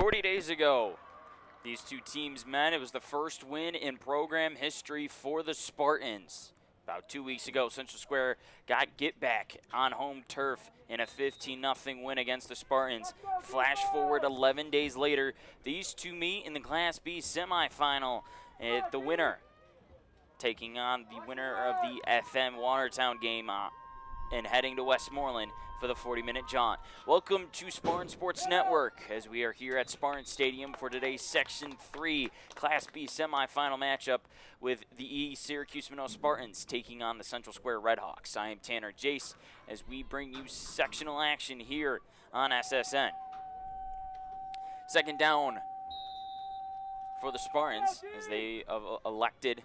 40 days ago, these two teams met. It was the first win in program history for the Spartans. About 2 weeks ago, Central Square got get back on home turf in a 15-0 win against the Spartans. Flash forward 11 days later, these two meet in the Class B semifinal. The winner taking on the winner of the FM Watertown game and heading to Westmoreland for the 40-minute jaunt. Welcome to Spartan Sports Network as we are here at Spartan Stadium for today's Section 3 Class B semifinal matchup with the Syracuse Minnow Spartans taking on the Central Square Redhawks. I am Tanner Jace as we bring you sectional action here on SSN. Second down for the Spartans as they elected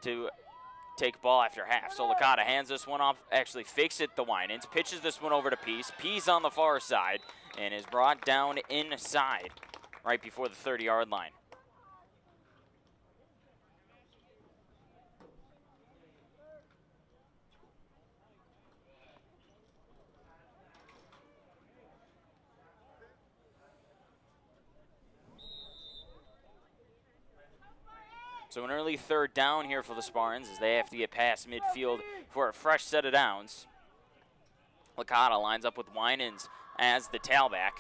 to take ball after half. So Licata hands this one off, actually fakes it the Winans, pitches this one over to Peace. Peace on the far side and is brought down inside right before the 30-yard line. So an early third down here for the Spartans as they have to get past midfield for a fresh set of downs. Licata lines up with Winans as the tailback.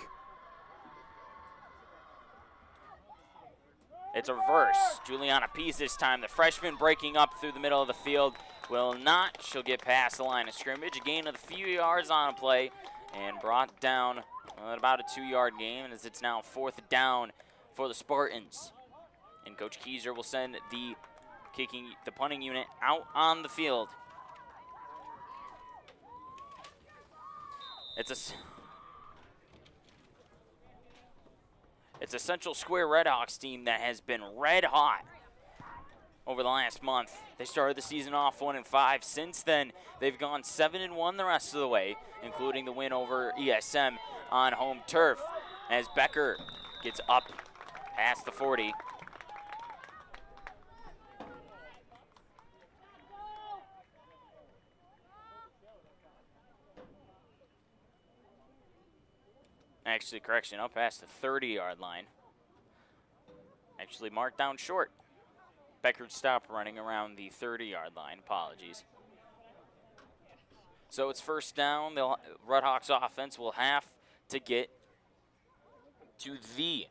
It's a reverse. Juliana Pease this time. The freshman breaking up through the middle of the field will not. She'll get past the line of scrimmage. A gain of a few yards on a play and brought down at about a 2-yard gain as it's now fourth down for the Spartans. And Coach Keyser will send the punting unit out on the field. It's a Central Square Redhawks team that has been red hot over the last month. They started the season off 1-5. Since then, they've gone 7-1 the rest of the way, including the win over ESM on home turf as Becker gets up past the 40. Actually, correction, up past the 30-yard line. Actually marked down short. Becker stopped running around the 30-yard line. Apologies. So it's first down. The Redhawks offense will have to get to the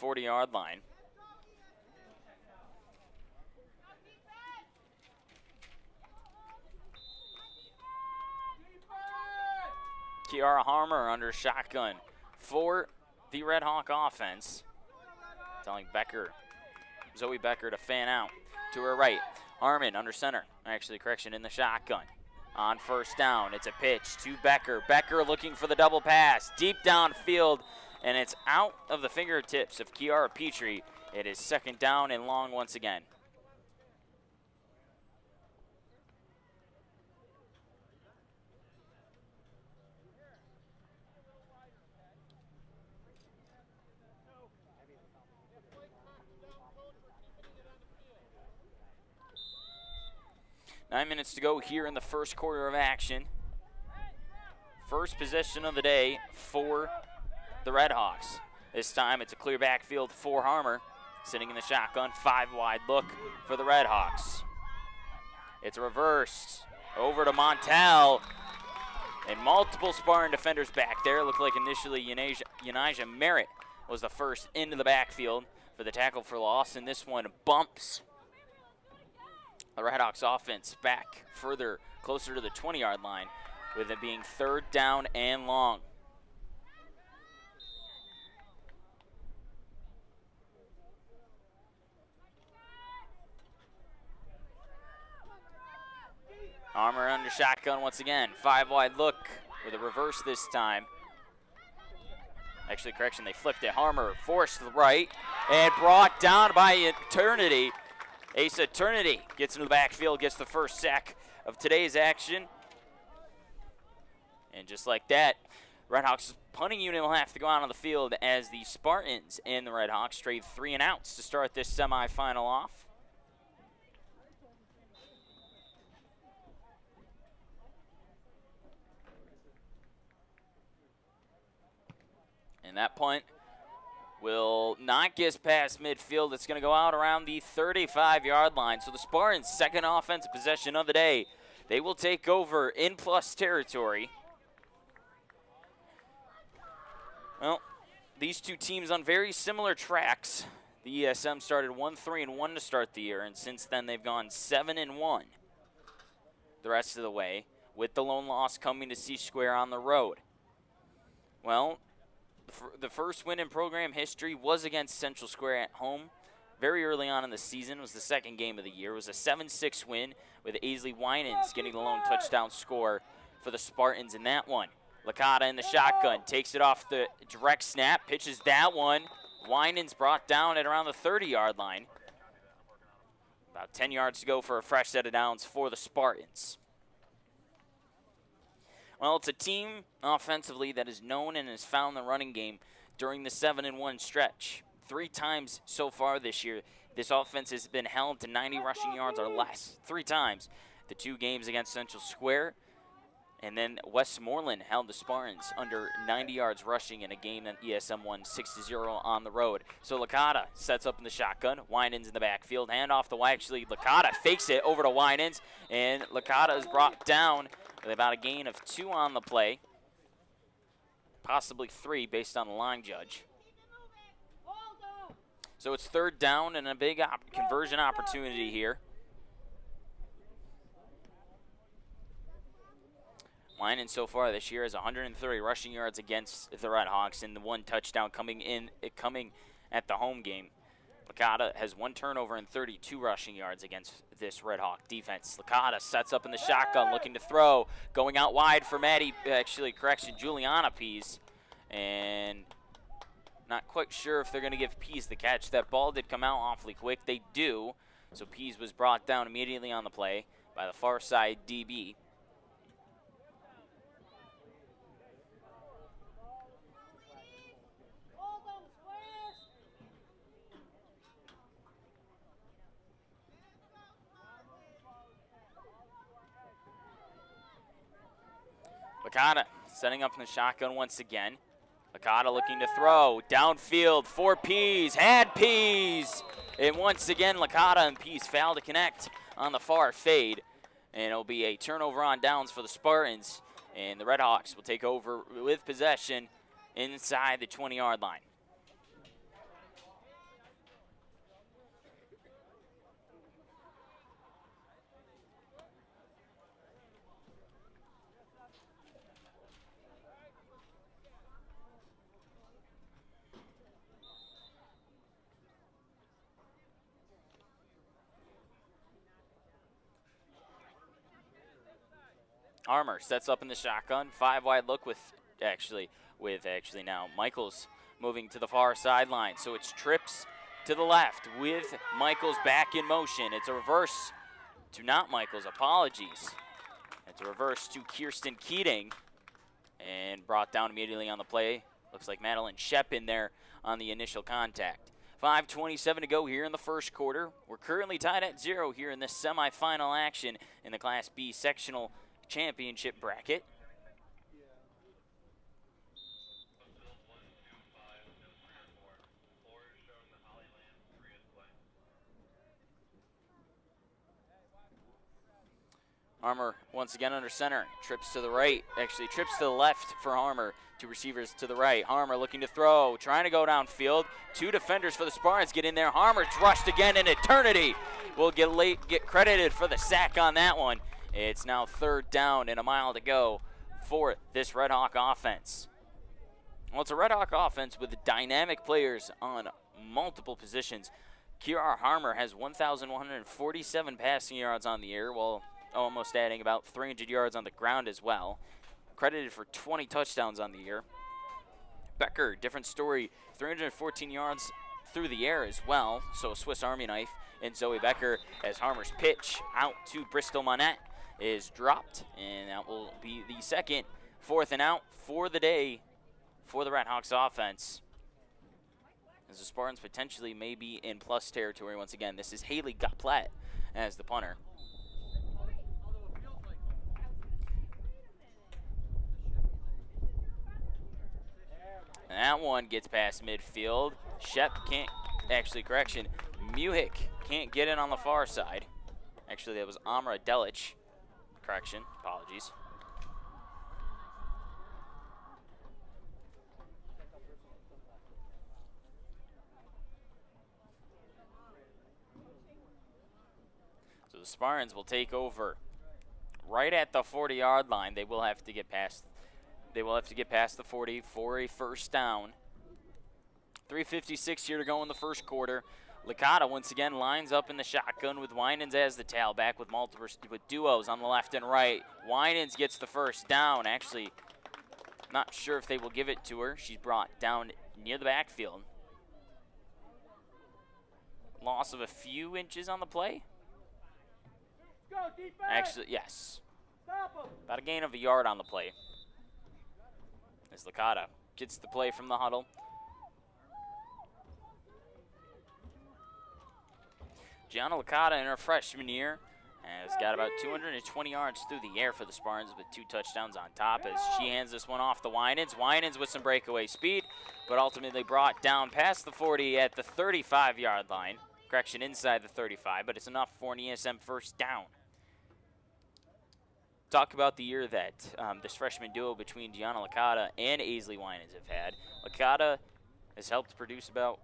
40-yard line. Kiara Harmer under shotgun for the Red Hawk offense. Telling Zoe Becker to fan out to her right. Harmon under center. Actually, correction, in the shotgun. On first down, it's a pitch to Becker. Becker looking for the double pass. Deep downfield, and it's out of the fingertips of Kiara Petrie. It is second down and long once again. Nine minutes to go here in the first quarter of action. First possession of the day for the Redhawks. This time it's a clear backfield for Harmer. Sitting in the shotgun, 5-wide look for the Redhawks. It's a reverse over to Montel. And multiple Spartan defenders back there. Looked like initially Yanija Merritt was the first into the backfield for the tackle for loss. And this one bumps the Redhawks offense back further, closer to the 20-yard line, with it being third down and long. Armour under shotgun once again. 5-wide look with a reverse this time. Actually, correction, they flipped it. Harmer forced to the right and brought down by Eternity. Asa Eternity gets into the backfield, gets the first sack of today's action. And just like that, Redhawks punting unit will have to go out on the field as the Spartans and the Redhawks trade 3 and outs to start this semifinal off. And that punt will not get past midfield. It's going to go out around the 35-yard line. So the Spartans' second offensive possession of the day. They will take over in plus territory. Well, these two teams on very similar tracks. The ESM started 1-3-1 to start the year, and since then they've gone 7-1 the rest of the way, with the lone loss coming to C Square on the road. Well, the first win in program history was against Central Square at home. Very early on in the season. It was the second game of the year. It was a 7-6 win with Aisley Winans getting the lone touchdown score for the Spartans in that one. Licata in the shotgun, takes it off the direct snap, pitches that one. Winans brought down at around the 30-yard line. About 10 yards to go for a fresh set of downs for the Spartans. Well, it's a team offensively that is known and has found the running game during the 7-1 stretch. 3 times so far this year, this offense has been held to 90 rushing yards or less. 3 times. The 2 games against Central Square, and then Westmoreland held the Spartans under 90 yards rushing in a game that ESM won 6-0 on the road. So Licata sets up in the shotgun. Winans in the backfield. Handoff to actually Licata fakes it over to Winans, and Licata is brought down with about a gain of 2 on the play. Possibly 3 based on the line judge. So it's 3rd down and a big conversion opportunity here. Winans so far this year has 130 rushing yards against the Red Hawks, and the 1 touchdown coming at the home game. Licata has 1 turnover and 32 rushing yards against this Red Hawk defense. Licata sets up in the shotgun, looking to throw, going out wide for Juliana Pease, and not quite sure if they're going to give Pease the catch. That ball did come out awfully quick. They do, so Pease was brought down immediately on the play by the far side DB. Licata setting up in the shotgun once again. Licata looking to throw downfield for Pease. Had Pease. And once again, Licata and Pease fail to connect on the far fade. And it'll be a turnover on downs for the Spartans. And the Red Hawks will take over with possession inside the 20-yard line. Armour sets up in the shotgun, 5 wide look with now Michaels moving to the far sideline. So it's trips to the left with Michaels back in motion. It's a reverse to not Michaels, apologies. It's a reverse to Kirsten Keating and brought down immediately on the play. Looks like Madeline Shep in there on the initial contact. 5:27 to go here in the first quarter. We're currently tied at 0 here in this semifinal action in the Class B sectional championship bracket. Armour once again under center, trips to the right, actually trips to the left for Armour, 2 receivers to the right. Armour looking to throw, trying to go downfield. 2 defenders for the Spartans get in there. Armour's rushed again in eternity. Will get credited for the sack on that one. It's now 3rd down and a mile to go for this Red Hawk offense. Well, it's a Red Hawk offense with dynamic players on multiple positions. Kira Harmer has 1,147 passing yards on the year, while almost adding about 300 yards on the ground as well. Credited for 20 touchdowns on the year. Becker, different story, 314 yards through the air as well, so a Swiss Army knife. And Zoe Becker, as Harmer's pitch out to Bristol Monette is dropped, and that will be the second 4th and out for the day for the Red Hawks offense, as the Spartans potentially may be in plus territory once again. This is Haley Goplat as the punter. And That one gets past midfield. Shep can't, actually, correction, Muhick can't get in on the far side. Actually, that was Amra Delic. Correction, apologies. So the Spartans will take over right at the 40-yard line. They will have to get past. They will have to get past the 40 for a first down. 3:56 here to go in the first quarter. Licata once again lines up in the shotgun with Winans as the tailback with duos on the left and right. Winans gets the first down. Actually, not sure if they will give it to her. She's brought down near the backfield. Loss of a few inches on the play. Actually, yes. About a gain of a yard on the play. As Licata gets the play from the huddle. Gianna Licata in her freshman year has got about 220 yards through the air for the Spartans with 2 touchdowns on top as she hands this one off to Winans. Winans with some breakaway speed, but ultimately brought down past the 40 at the 35-yard line. Correction, inside the 35, but it's enough for an ESM first down. Talk about the year that this freshman duo between Gianna Licata and Aisley Winans have had. Licata has helped produce about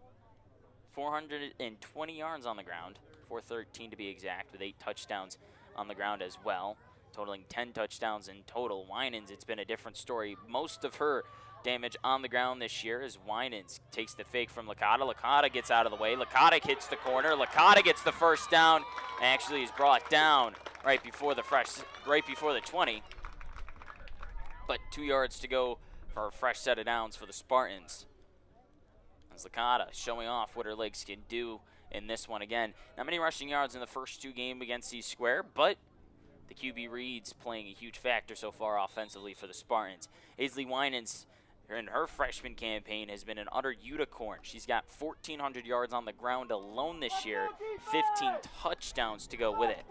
420 yards on the ground, 413 to be exact, with 8 touchdowns on the ground as well, totaling 10 touchdowns in total. Winans, it's been a different story. Most of her damage on the ground this year as Winans takes the fake from Licata. Licata gets out of the way. Licata hits the corner. Licata gets the first down. Actually is brought down right before the 20. But 2 yards to go for a fresh set of downs for the Spartans. As Licata showing off what her legs can do in this one again. Not many rushing yards in the first 2 games against East Square, but the QB reads playing a huge factor so far offensively for the Spartans. Aisley Winans in her freshman campaign has been an utter unicorn. She's got 1,400 yards on the ground alone this year, 15 touchdowns to go with it.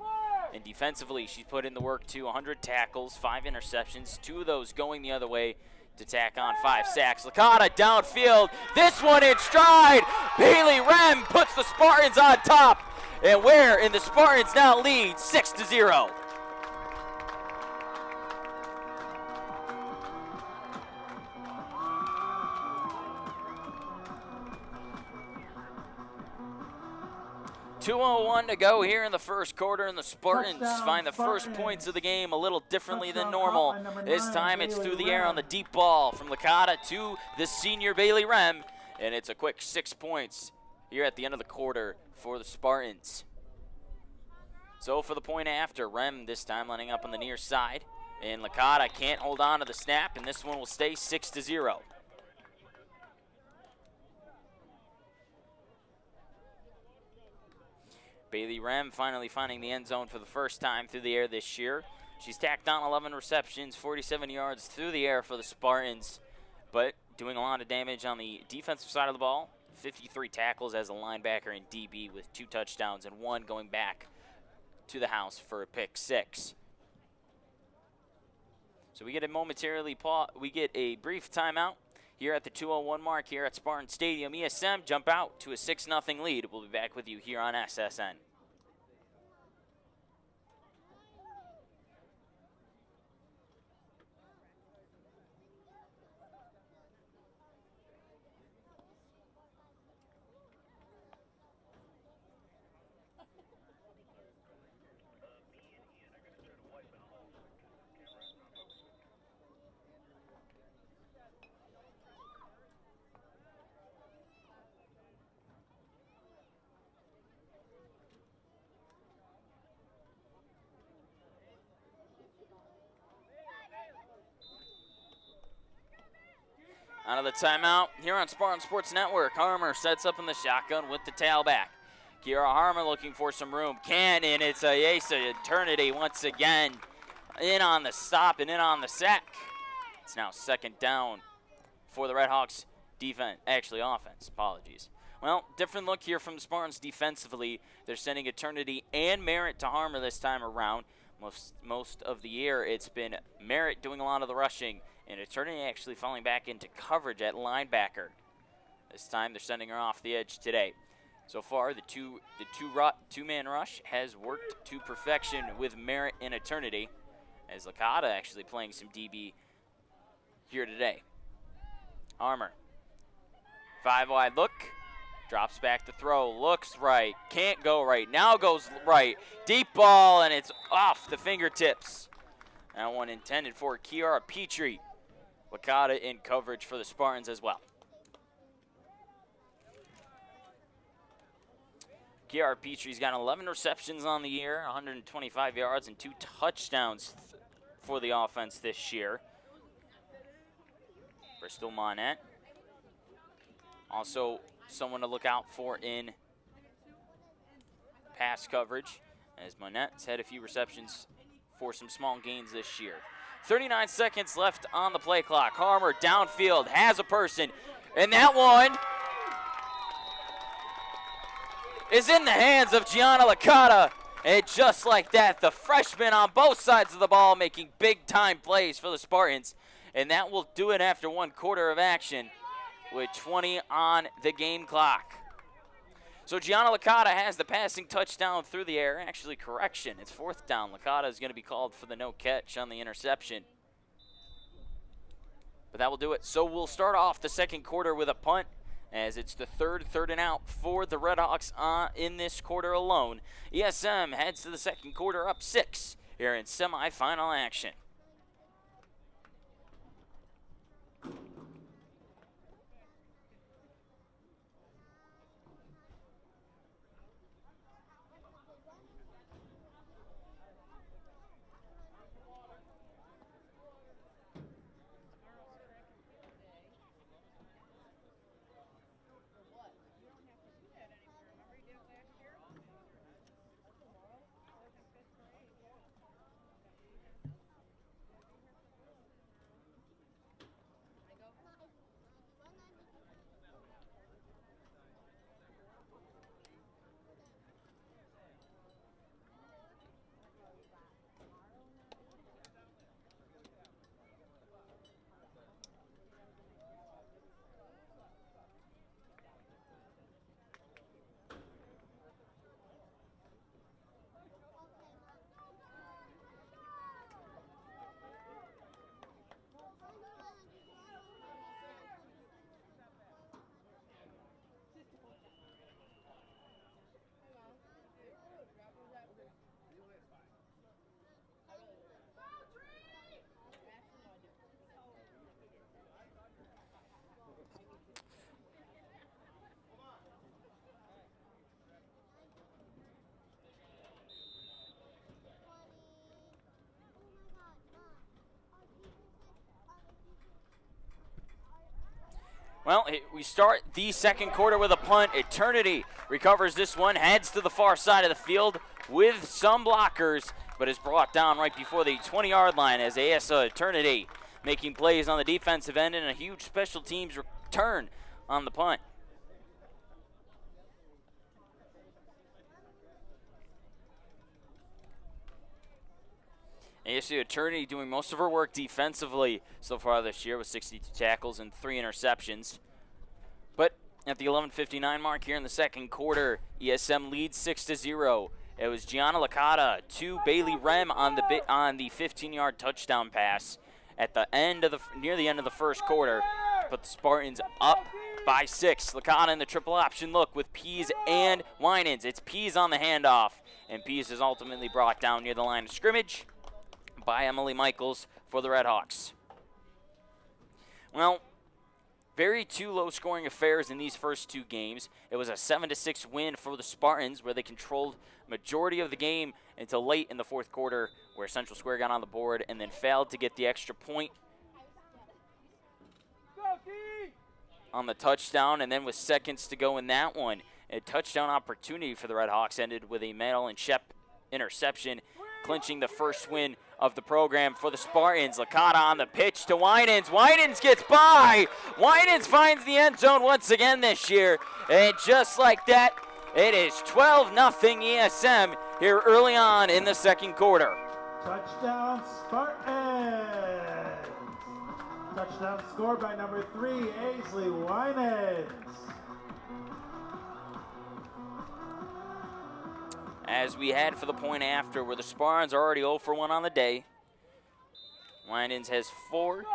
And defensively, she's put in the work too, 100 tackles, 5 interceptions, 2 of those going the other way to tack on 5 sacks. Licata downfield, this one in stride. Bailey Rem puts the Spartans on top. And the Spartans now lead 6-0. .201 to go here in the first quarter, and the Spartans find the first points of the game a little differently than normal. This time it's through the air on the deep ball from Licata to the senior Bailey Rem, and it's a quick 6 points here at the end of the quarter for the Spartans. So for the point after, Rem this time lining up on the near side, and Licata can't hold on to the snap, and this one will stay 6-0. Bailey Rem finally finding the end zone for the first time through the air this year. She's tacked on 11 receptions, 47 yards through the air for the Spartans, but doing a lot of damage on the defensive side of the ball. 53 tackles as a linebacker and DB with 2 touchdowns and 1 going back to the house for a pick 6. So we get a brief timeout here at the 2:01 mark here at Spartan Stadium. ESM jump out to a 6-0 lead. We'll be back with you here on SSN. Out of the timeout here on Spartan Sports Network. Harmer sets up in the shotgun with the tailback. Kiara Harmer looking for some room. And it's a Yesa Eternity once again. In on the stop and in on the sack. It's now second down for the Redhawks offense. Apologies. Well, different look here from the Spartans defensively. They're sending Eternity and Merritt to Harmer this time around. Most of the year, it's been Merritt doing a lot of the rushing And Eternity actually falling back into coverage at linebacker. This time they're sending her off the edge today. So far, the two-man rush has worked to perfection with Merit and Eternity, as Licata actually playing some DB here today. Armour, 5 wide look, drops back to throw, looks right, can't go right, now goes right, deep ball, and it's off the fingertips. That one intended for Kiara Petrie. Licata in coverage for the Spartans as well. Kiara Petrie's got 11 receptions on the year, 125 yards, and 2 touchdowns for the offense this year. Bristol Monette, also someone to look out for in pass coverage, as Monette's had a few receptions for some small gains this year. 39 seconds left on the play clock. Harmer downfield, has a person, and that one is in the hands of Gianna Licata. And just like that, the freshman on both sides of the ball making big-time plays for the Spartans. And that will do it after 1 quarter of action with 20 on the game clock. So Gianna Licata has the passing touchdown through the air. Actually, correction, it's 4th down. Licata is going to be called for the no catch on the interception. But that will do it. So we'll start off the second quarter with a punt, as it's the third and out for the Redhawks in this quarter alone. ESM heads to the second quarter up 6 here in semifinal action. Well, we start the second quarter with a punt. Eternity recovers this one, heads to the far side of the field with some blockers, but is brought down right before the 20-yard line as ASA Eternity making plays on the defensive end and a huge special teams return on the punt. ASU Eternity doing most of her work defensively so far this year with 62 tackles and 3 interceptions. But at the 11:59 mark here in the second quarter, ESM leads 6-0. It was Gianna Licata to Bailey Rem on the 15-yard touchdown pass at the end of near the end of the first quarter to put the Spartans up by 6. Licata in the triple option look with Pease and Winans. It's Pease on the handoff, and Pease is ultimately brought down near the line of scrimmage by Emily Michaels for the Redhawks. Well, very 2 low-scoring affairs in these first 2 games. It was a 7-6 win for the Spartans, where they controlled majority of the game until late in the fourth quarter, where Central Square got on the board and then failed to get the extra point on the touchdown. And then with seconds to go in that one, a touchdown opportunity for the Redhawks ended with a Madeline Shep interception, clinching the first win of the program for the Spartans. Licata on the pitch to Winans. Winans gets by. Winans finds the end zone once again this year. And just like that, it is 12-0 ESM here early on in the second quarter. Touchdown Spartans. Touchdown scored by number 3, Aisley Winans. As we head for the point after, where the Spartans are already 0 for 1 on the day. Winans has four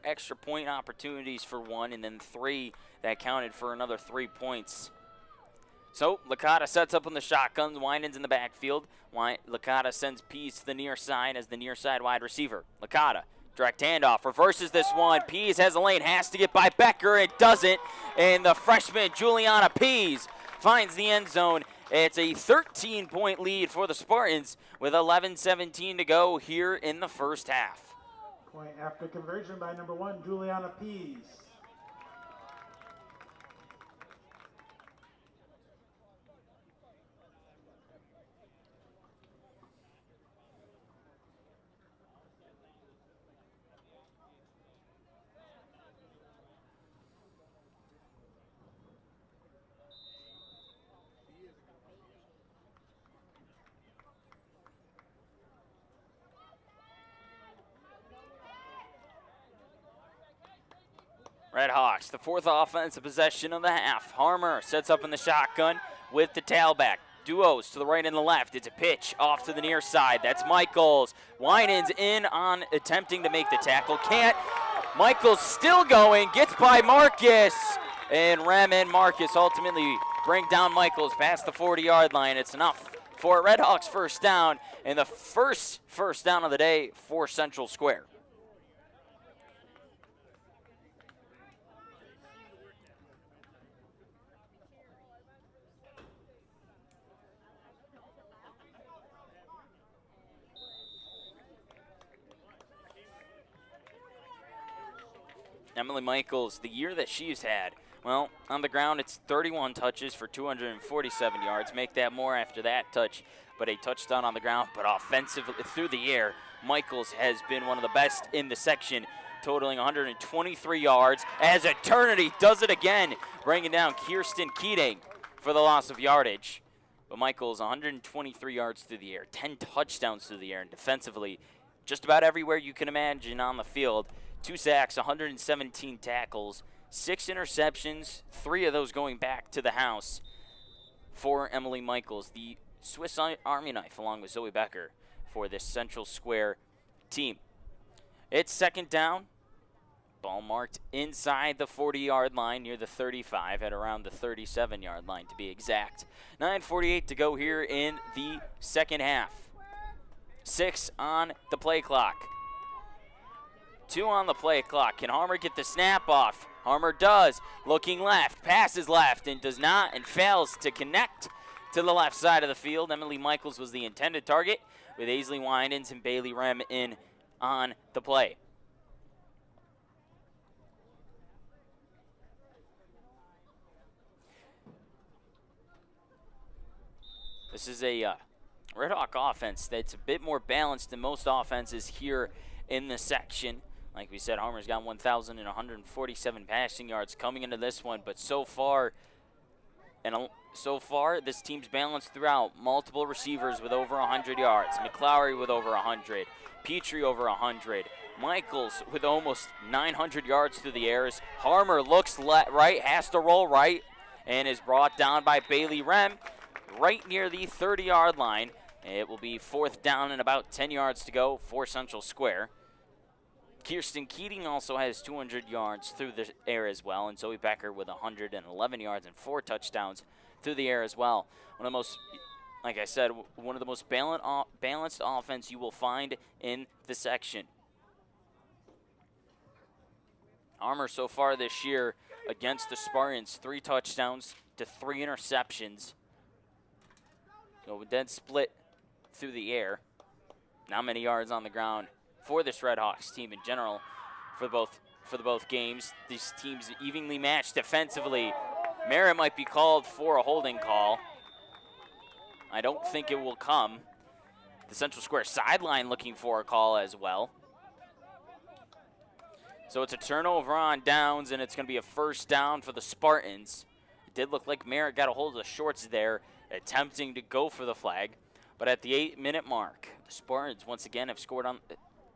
extra point opportunities for 1, and then 3 that counted for another 3 points. So Licata sets up on the shotgun. Winans in the backfield. Licata sends Pease to the near side as the near side wide receiver. Licata, direct handoff, reverses this one. Pease has a lane, has to get by Becker. It doesn't, and the freshman Juliana Pease finds the end zone. It's a 13-point lead for the Spartans with 11:17 to go here in the first half. Point after conversion by number 1, Juliana Pease. Redhawks, the 4th offensive possession of the half. Harmer sets up in the shotgun with the tailback. Duos to the right and the left. It's a pitch off to the near side. That's Michaels. Winans in on attempting to make the tackle. Can't. Michaels still going. Gets by Marcus. And Rem and Marcus ultimately bring down Michaels past the 40-yard line. It's enough for Redhawks first down. And the first down of the day for Central Square. Emily Michaels, the year that she's had, well, on the ground it's 31 touches for 247 yards. Make that more after that touch, but a touchdown on the ground. But offensively through the air, Michaels has been one of the best in the section, totaling 123 yards, as Eternity does it again, bringing down Kirsten Keating for the loss of yardage. But Michaels, 123 yards through the air, 10 touchdowns through the air, and defensively just about everywhere you can imagine on the field. 2 sacks, 117 tackles, 6 interceptions, 3 of those going back to the house for Emily Michaels, the Swiss Army knife, along with Zoe Becker for this Central Square team. It's second down. Ball marked inside the 40-yard line near the 35 at around the 37-yard line to be exact. 9:48 to go here in the second half. 6 on the play clock. 2 on the play clock. Can Harmer get the snap off? Harmer does. Looking left, passes left, and does not, and fails to connect to the left side of the field. Emily Michaels was the intended target, with Aisley Winans and Bailey Rem in on the play. This is a Red Hawk offense that's a bit more balanced than most offenses here in the section. Like we said, Harmer's got 1,147 passing yards coming into this one, but so far, this team's balanced throughout. Multiple receivers with over 100 yards. McClowry with over 100. Petrie over 100. Michaels with almost 900 yards through the airs. Harmer looks right, has to roll right, and is brought down by Bailey Rem right near the 30-yard line. It will be 4th down and about 10 yards to go for Central Square. Kirsten Keating also has 200 yards through the air as well, and Zoe Becker with 111 yards and 4 touchdowns through the air as well. One of the most, like I said, one of the most balanced offense you will find in the section. Harmer so far this year against the Spartans, 3 touchdowns to 3 interceptions. So a dead split through the air. Not many yards on the ground for this Red Hawks team in general for both games. These teams evenly matched defensively. Merritt might be called for a holding call. I don't think it will come. The Central Square sideline looking for a call as well. So it's a turnover on downs, and it's going to be a first down for the Spartans. It did look like Merritt got a hold of the shorts there, attempting to go for the flag. But at the 8-minute mark, the Spartans once again have scored on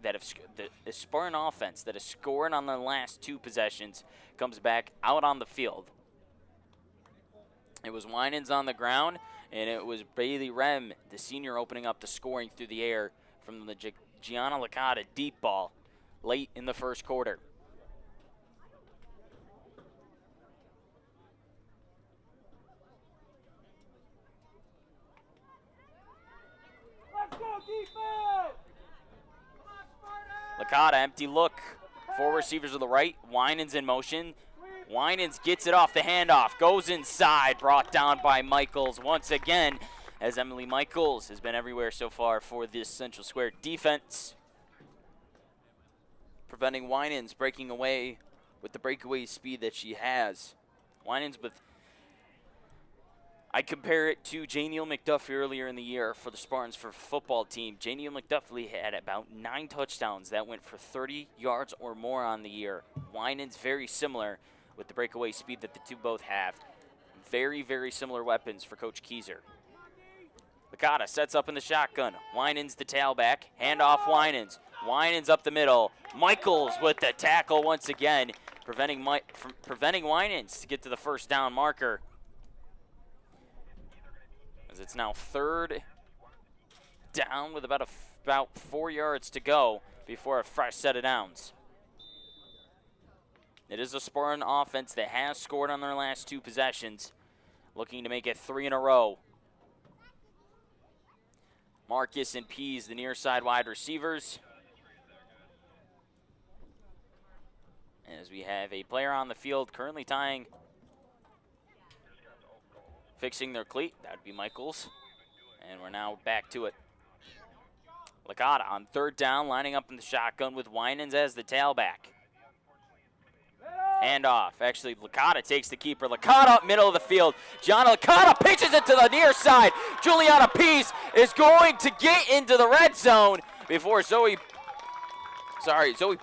that have the Spartan offense that has scored on their last 2 possessions comes back out on the field. It was Winans on the ground, and it was Bailey Rem, the senior, opening up the scoring through the air from the Gianna Licata deep ball late in the first quarter. Licata, empty look. 4 receivers to the right. Winans in motion. Winans gets it off the handoff. Goes inside. Brought down by Michaels once again, as Emily Michaels has been everywhere so far for this Central Square defense. Preventing Winans breaking away with the breakaway speed that she has. Winans with, I compare it to Janiel McDuffie earlier in the year for the Spartans for football team. Janiel McDuffie had about 9 touchdowns that went for 30 yards or more on the year. Winans very similar with the breakaway speed that the two both have. Very, very similar weapons for Coach Keyser. Licata sets up in the shotgun. Winans the tailback. Handoff Winans. Winans up the middle. Michaels with the tackle once again, preventing Winans to get to the first down marker. As it's now 3rd down with about 4 yards to go before a fresh set of downs. It is a Spartan offense that has scored on their last 2 possessions, looking to make it 3 in a row. Marcus and Pease, the near side wide receivers. As we have a player on the field currently fixing their cleat. That would be Michaels. And we're now back to it. Licata on 3rd down, lining up in the shotgun with Winans as the tailback. Handoff. Actually, Licata takes the keeper. Licata up middle of the field. Gianna Licata pitches it to the near side. Juliana Pease is going to get into the red zone before Zoe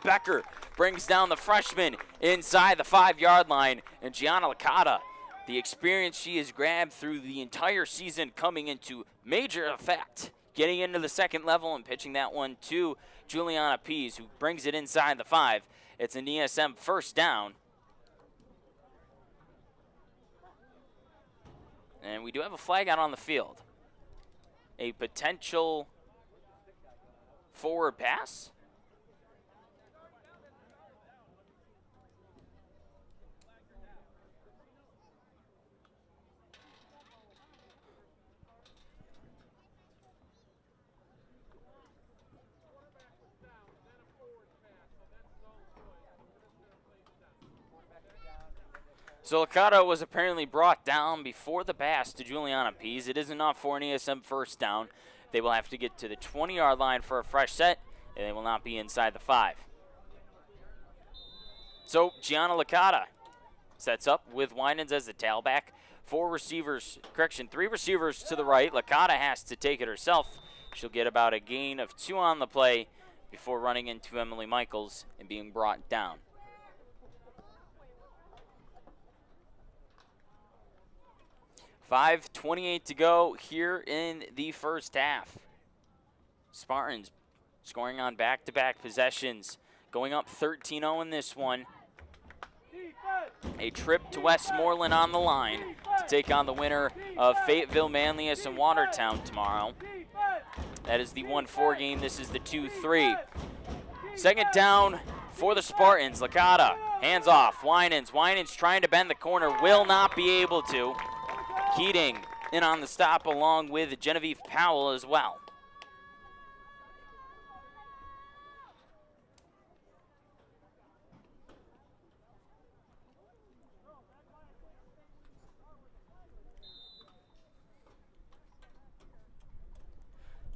Becker brings down the freshman inside the 5-yard line. And Gianna Licata, the experience she has grabbed through the entire season, coming into major effect, getting into the 2nd level and pitching that one to Juliana Pease, who brings it inside the 5. It's an ESM first down. And we do have a flag out on the field. A potential forward pass. So Licata was apparently brought down before the pass to Juliana Pease. It is enough for an ESM first down. They will have to get to the 20-yard line for a fresh set, and they will not be inside the 5. So Gianna Licata sets up with Winans as the tailback. 3 receivers to the right. Licata has to take it herself. She'll get about a gain of 2 on the play before running into Emily Michaels and being brought down. 5:28 to go here in the first half. Spartans scoring on back-to-back possessions, going up 13-0 in this one. A trip to Westmoreland on the line to take on the winner of Fayetteville, Manlius, and Watertown tomorrow. That is the 1-4 game. This is the 2-3. 2nd down for the Spartans. Licata, hands off. Winans trying to bend the corner, will not be able to. Keating in on the stop along with Genevieve Powell as well.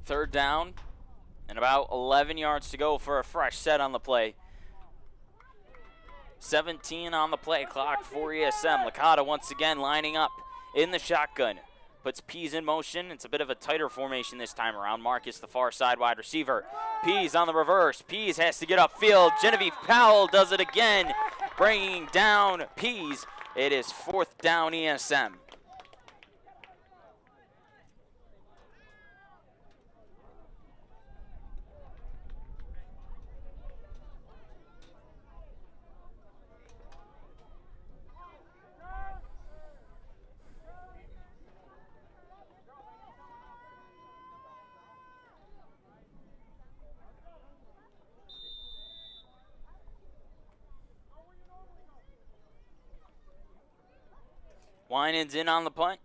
Third down and about 11 yards to go for a fresh set on the play. 17 on the play clock for ESM. Licata once again lining up in the shotgun. Puts Pease in motion. It's a bit of a tighter formation this time around. Marcus, the far side wide receiver. Pease on the reverse. Pease has to get upfield. Genevieve Powell does it again, bringing down Pease. It is 4th down ESM. Winans in on the punt.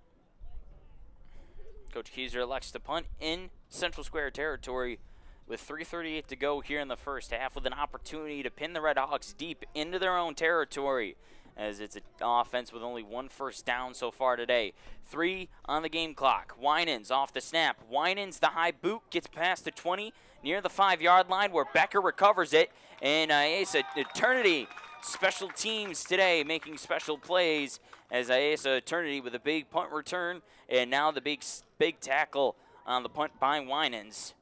Coach Keyser elects to punt in Central Square territory with 3:38 to go here in the first half, with an opportunity to pin the Red Hawks deep into their own territory, as it's an offense with only 1 first down so far today. 3 on the game clock. Winans off the snap. Winans, the high boot, gets past the 20 near the 5-yard line where Becker recovers it. And Asa Eternity special teams today making special plays as Asa Eternity with a big punt return, and now the big tackle on the punt by Winans,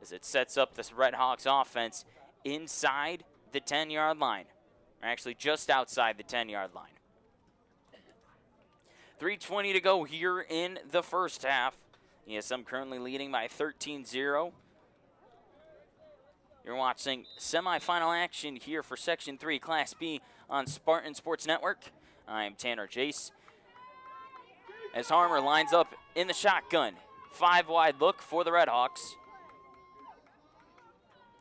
as it sets up this Red Hawks offense inside the 10-yard line, or actually just outside the 10-yard line. 3:20 to go here in the first half. ESM currently leading by 13-0. You're watching semifinal action here for Section 3 Class B on Spartan Sports Network. I'm Tanner Jace. As Harmer lines up in the shotgun. 5-wide look for the Red Hawks.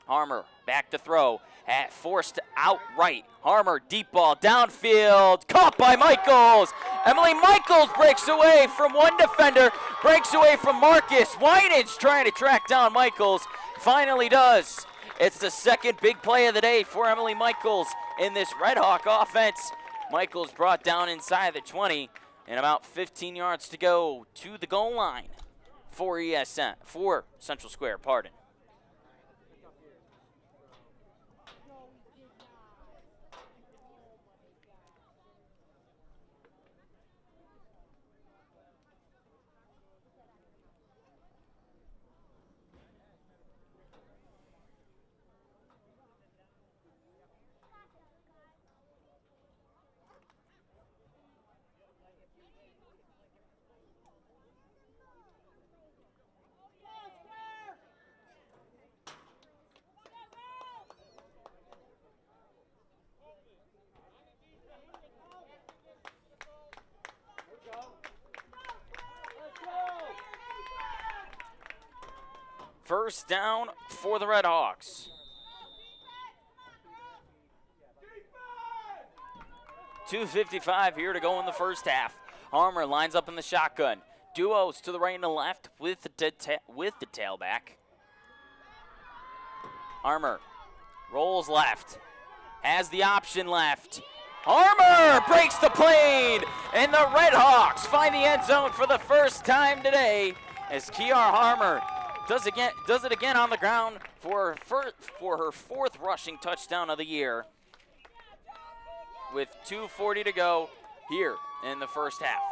Harmer back to throw. Forced out right. Harmer deep ball downfield. Caught by Michaels. Emily Michaels breaks away from one defender. Breaks away from Marcus. Winans trying to track down Michaels. Finally does. It's the second big play of the day for Emily Michaels in this Red Hawk offense. Michaels brought down inside the 20, and about 15 yards to go to the goal line for ESN, for Central Square, pardon. First down for the Red Hawks. 2:55 here to go in the first half. Harmer lines up in the shotgun. Duos to the right and the left with the tailback. Harmer rolls left. Has the option left. Harmer breaks the plane, and the Red Hawks find the end zone for the first time today as Kiara Harmer does it again on the ground for her fourth rushing touchdown of the year, with 2:40 to go here in the first half.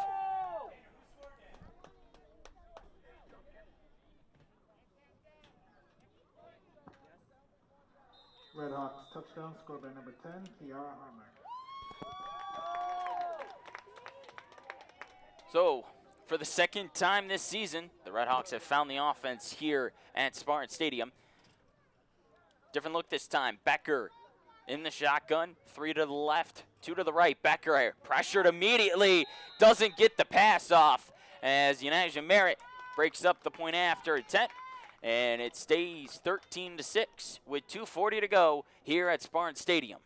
Red Hawks touchdown scored by number 10, Kiara Harmer. So, for the second time this season, the Red Hawks have found the offense here at Spartan Stadium. Different look this time. Becker in the shotgun. 3 to the left, 2 to the right. Becker pressured immediately. Doesn't get the pass off as Unaja Merritt breaks up the point after attempt. And it stays 13-6 with 2:40 to go here at Spartan Stadium.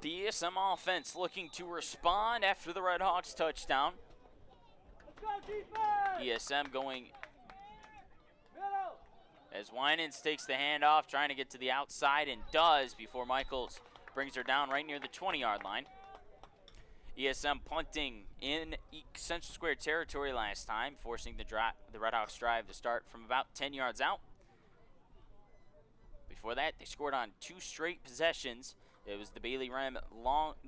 The ESM offense looking to respond after the Red Hawks touchdown. ESM going as Winans takes the handoff, trying to get to the outside, and does before Michaels brings her down right near the 20-yard line. ESM punting in Central Square territory last time, forcing the Redhawks drive to start from about 10 yards out. Before that, they scored on 2 straight possessions. It was the Bailey Rem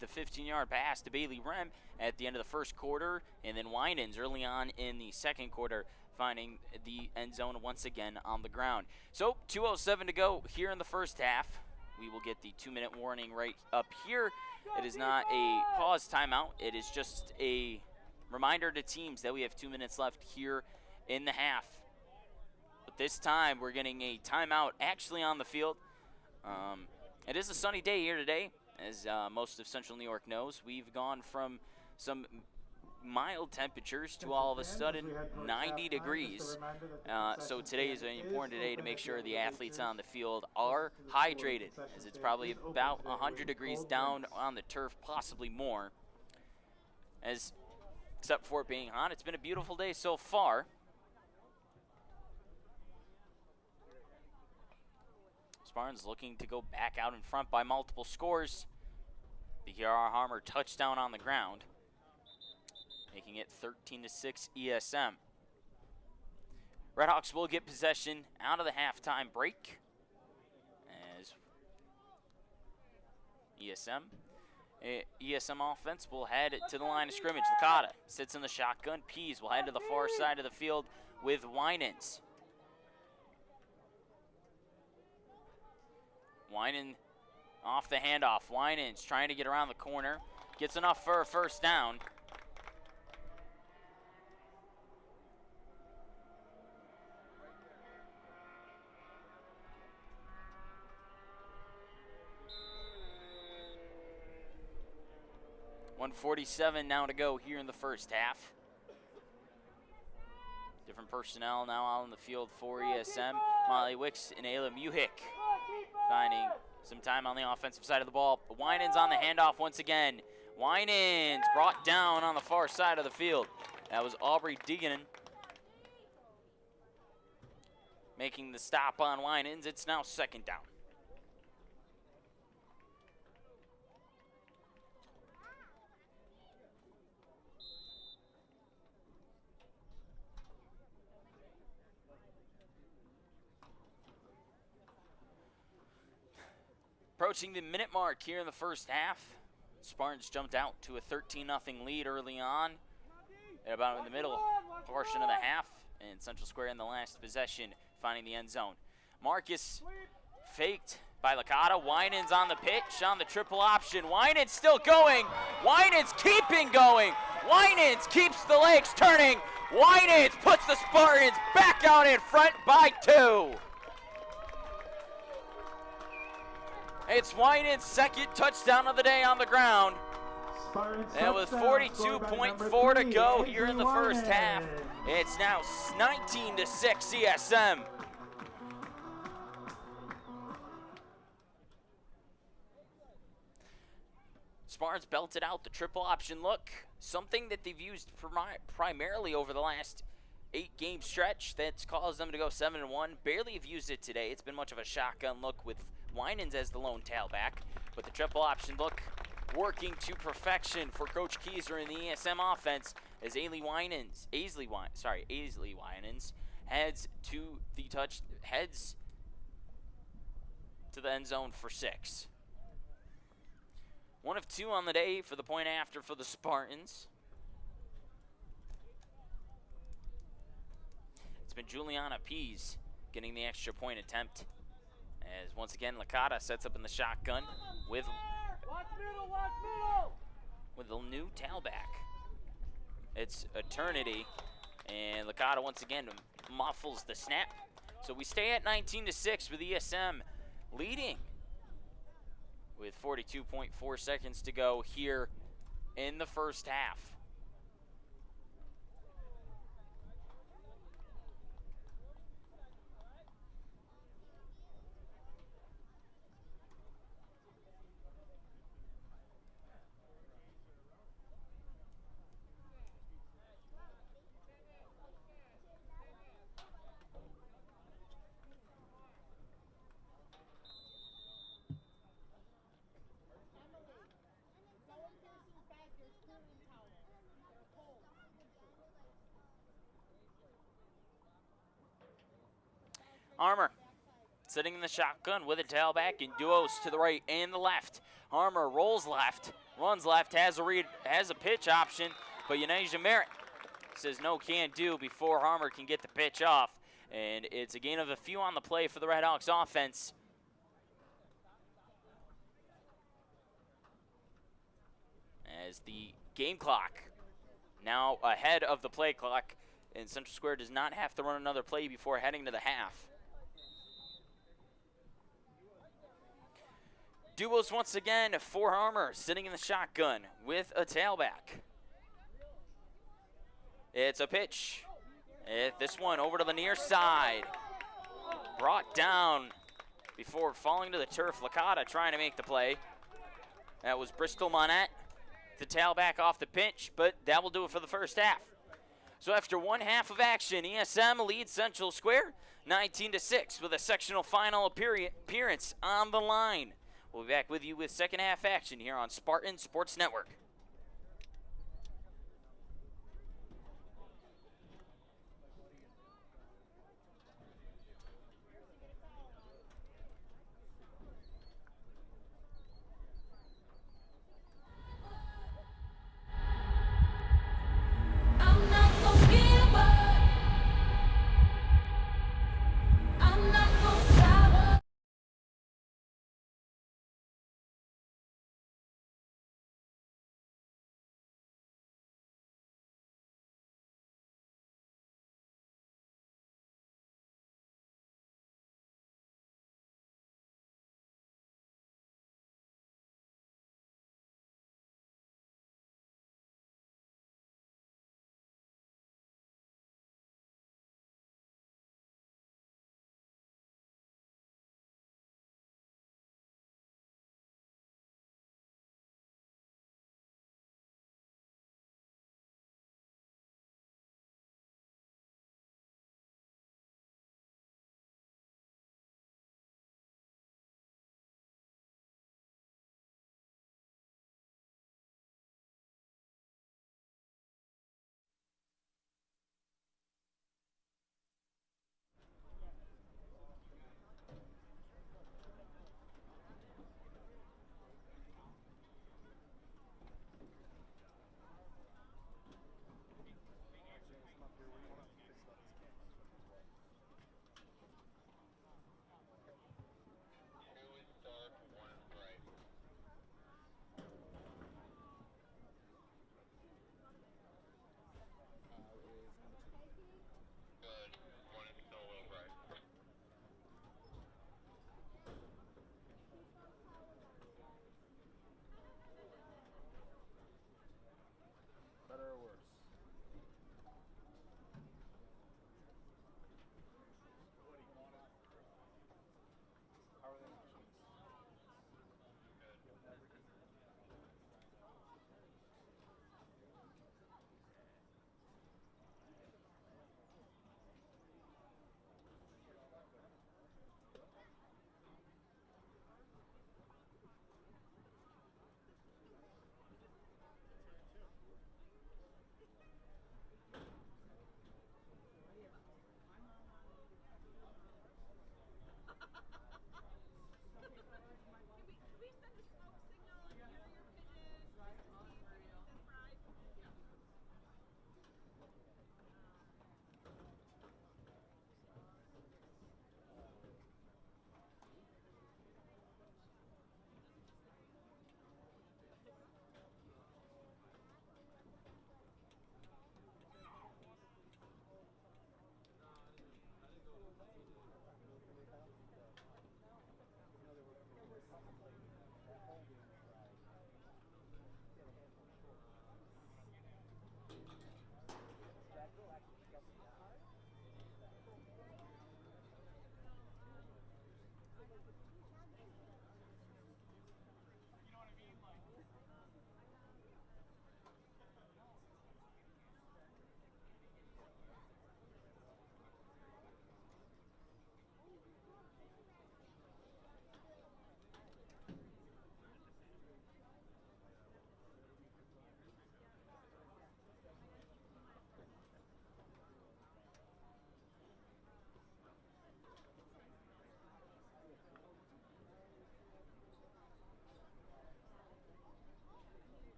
the 15-yard pass to Bailey Rem at the end of the first quarter, and then Winans early on in the second quarter, finding the end zone once again on the ground. So 2:07 to go here in the first half. We will get the 2-minute warning right up here. It is not a pause timeout. It is just a reminder to teams that we have 2 minutes left here in the half. But this time we're getting a timeout actually on the field. It is a sunny day here today, as most of Central New York knows. We've gone from some mild temperatures to all of a sudden 90 degrees. So today is an important day to make sure the athletes on the field are hydrated, as it's probably about 100 degrees down on the turf, possibly more. Except for it being hot, it's been a beautiful day so far. Spartans looking to go back out in front by multiple scores. The Harmer touchdown on the ground, making it 13-6 ESM. Redhawks will get possession out of the halftime break as ESM offense will head to the line of scrimmage. Licata sits in the shotgun. Pease will head to the far side of the field with Winans. Winan off the handoff. Winans trying to get around the corner. Gets enough for a first down. .147 now to go here in the first half. Different personnel now out on the field for ESM. Molly Wicks and Ayla Muhick finding some time on the offensive side of the ball. But Winans on the handoff once again. Winans brought down on the far side of the field. That was Aubrey Deegan making the stop on Winans. It's now second down. Approaching the minute mark here in the first half. Spartans jumped out to a 13-0 lead early on, at about in the middle portion of the half, and Central Square in the last possession, finding the end zone. Marcus faked by Licata. Winans on the pitch, on the triple option. Winans still going. Winans keeping going. Winans keeps the legs turning. Winans puts the Spartans back out in front by 2. It's Winans' second touchdown of the day on the ground. And with 42.4 to go here in the first half, it's now 19-6 ESM. Spartans belted out the triple option look, something that they've used primarily over the last 8-game stretch that's caused them to go 7-1. Barely have used it today. It's been much of a shotgun look with Winans as the lone tailback, but the triple option look working to perfection for Coach Keyser in the ESM offense as Aisley Winans heads to the end zone for 6. 1 of 2 on the day for the point after for the Spartans. It's been Juliana Pease getting the extra point attempt, as once again Licata sets up in the shotgun with the new tailback. It's Eternity, and Licata once again muffles the snap. So we stay at 19-6 with ESM leading with 42.4 seconds to go here in the first half. Harmer sitting in the shotgun with a tailback in duos to the right and the left. Harmer rolls left, runs left, has a pitch option, but Unasia Merritt says no, can't do before Harmer can get the pitch off. And it's a gain of a few on the play for the Redhawks offense. As the game clock now ahead of the play clock, and Central Square does not have to run another play before heading to the half. Duos once again for Harmer, sitting in the shotgun with a tailback. It's a pitch. This one over to the near side. Brought down before falling to the turf. Licata trying to make the play. That was Bristol Monette. The tailback off the pinch, but that will do it for the first half. So after one half of action, ESM leads Central Square 19-6 with a sectional final appearance on the line. We'll be back with you with second half action here on Spartan Sports Network.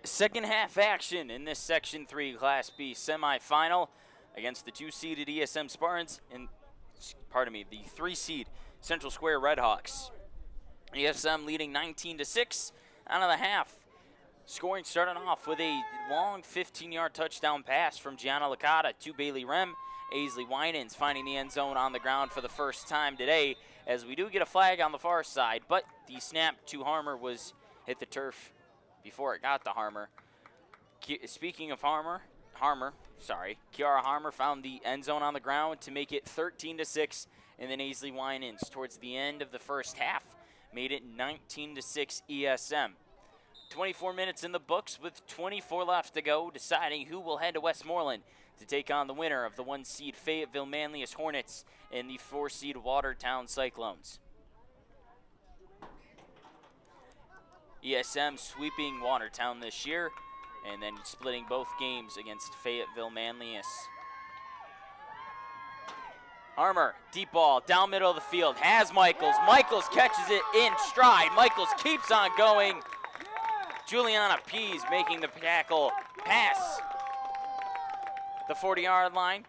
Second half action in this Section 3 Class B semifinal against the 2-seeded ESM Spartans and, the 3-seed Central Square Redhawks. ESM leading 19-6 out of the half. Scoring starting off with a long 15-yard touchdown pass from Gianna Licata to Bailey Rem. Aisley Winans finding the end zone on the ground for the first time today, as we do get a flag on the far side, but the snap to Harmer hit the turf before it got to Harmer. Speaking of Kiara Harmer found the end zone on the ground to make it 13-6, and then Aisley Winans towards the end of the first half made it 19-6 ESM. 24 minutes in the books with 24 left to go, deciding who will head to Westmoreland to take on the winner of the 1-seed Fayetteville Manlius Hornets and the 4-seed Watertown Cyclones. ESM sweeping Watertown this year and then splitting both games against Fayetteville Manlius. Harmer, deep ball, down middle of the field, has Michaels. Michaels catches it in stride. Michaels keeps on going. Juliana Pease making the tackle, pass the 40-yard line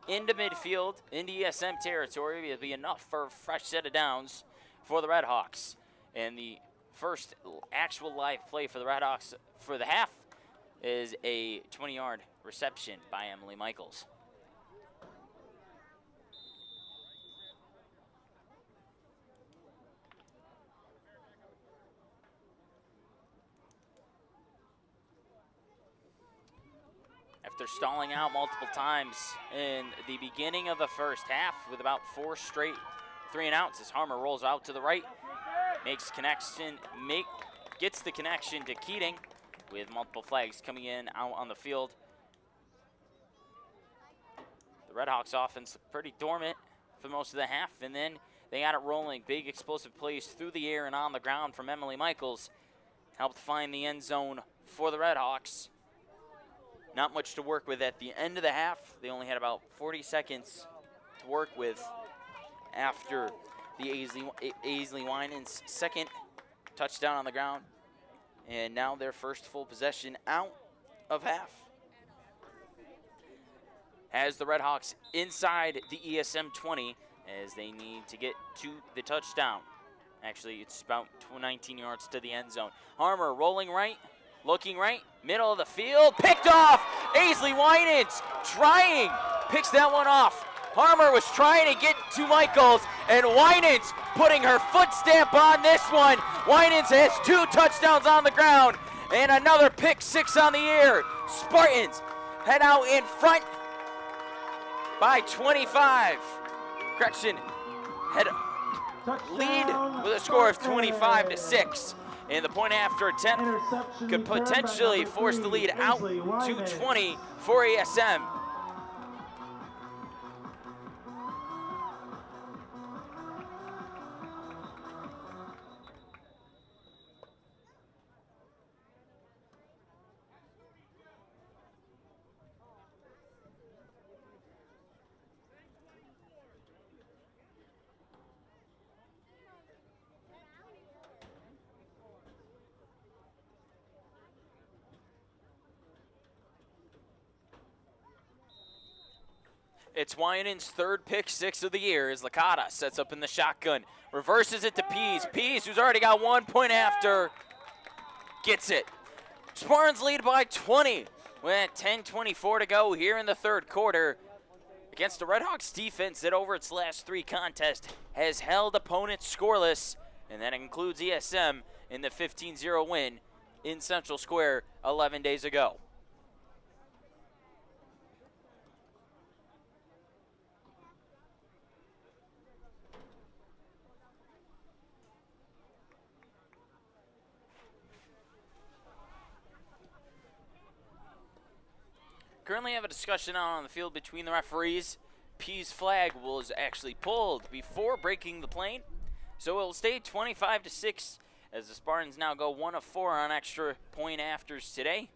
into midfield, into ESM territory. It'll be enough for a fresh set of downs for the Redhawks. And the first actual live play for the Redhawks for the half is a 20-yard reception by Emily Michaels. After stalling out multiple times in the beginning of the first half with about 4 straight 3-and-outs, as Harmer rolls out to the right, gets the connection to Keating with multiple flags coming in out on the field. The Redhawks offense looked pretty dormant for most of the half, and then they got it rolling. Big explosive plays through the air and on the ground from Emily Michaels helped find the end zone for the Redhawks. Not much to work with at the end of the half. They only had about 40 seconds to work with after the Aisley Winans' second touchdown on the ground. And now their first full possession out of half. Has the Redhawks inside the ESM 20 as they need to get to the touchdown. Actually, it's about 19 yards to the end zone. Harmer rolling right. Looking right, middle of the field, picked off. Aisley Winans picks that one off. Harmer was trying to get to Michaels, and Winans putting her foot stamp on this one. Winans has 2 touchdowns on the ground and another pick 6 on the year. Spartans head out in front by 25. Lead with a score of 25-6. And the point after attempt could potentially force the lead out to 20 for ESM. It's Winans' 3rd pick 6 of the year as Licata sets up in the shotgun. Reverses it to Pease. Pease, who's already got 1 point after, gets it. Spartans lead by 20 with 10:24 to go here in the 3rd quarter. Against the Redhawks defense that over its last 3 contests has held opponents scoreless, and that includes ESM in the 15-0 win in Central Square 11 days ago. Currently have a discussion out on the field between the referees. Pease flag was actually pulled before breaking the plane, so it will stay 25-6 as the Spartans now go 1 of 4 on extra point afters today.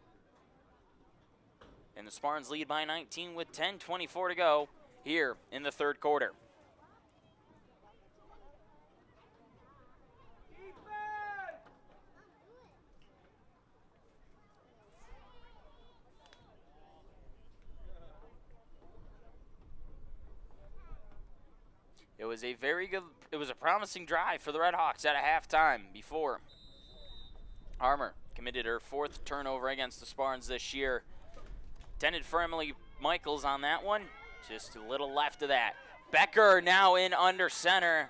And the Spartans lead by 19 with 10:24 to go here in the 3rd quarter. was a promising drive for the Red Hawks at a halftime before Harmer committed her 4th turnover against the Spartans this year. Intended for Emily Michaels on that one. Just a little left of that. Becker now in under center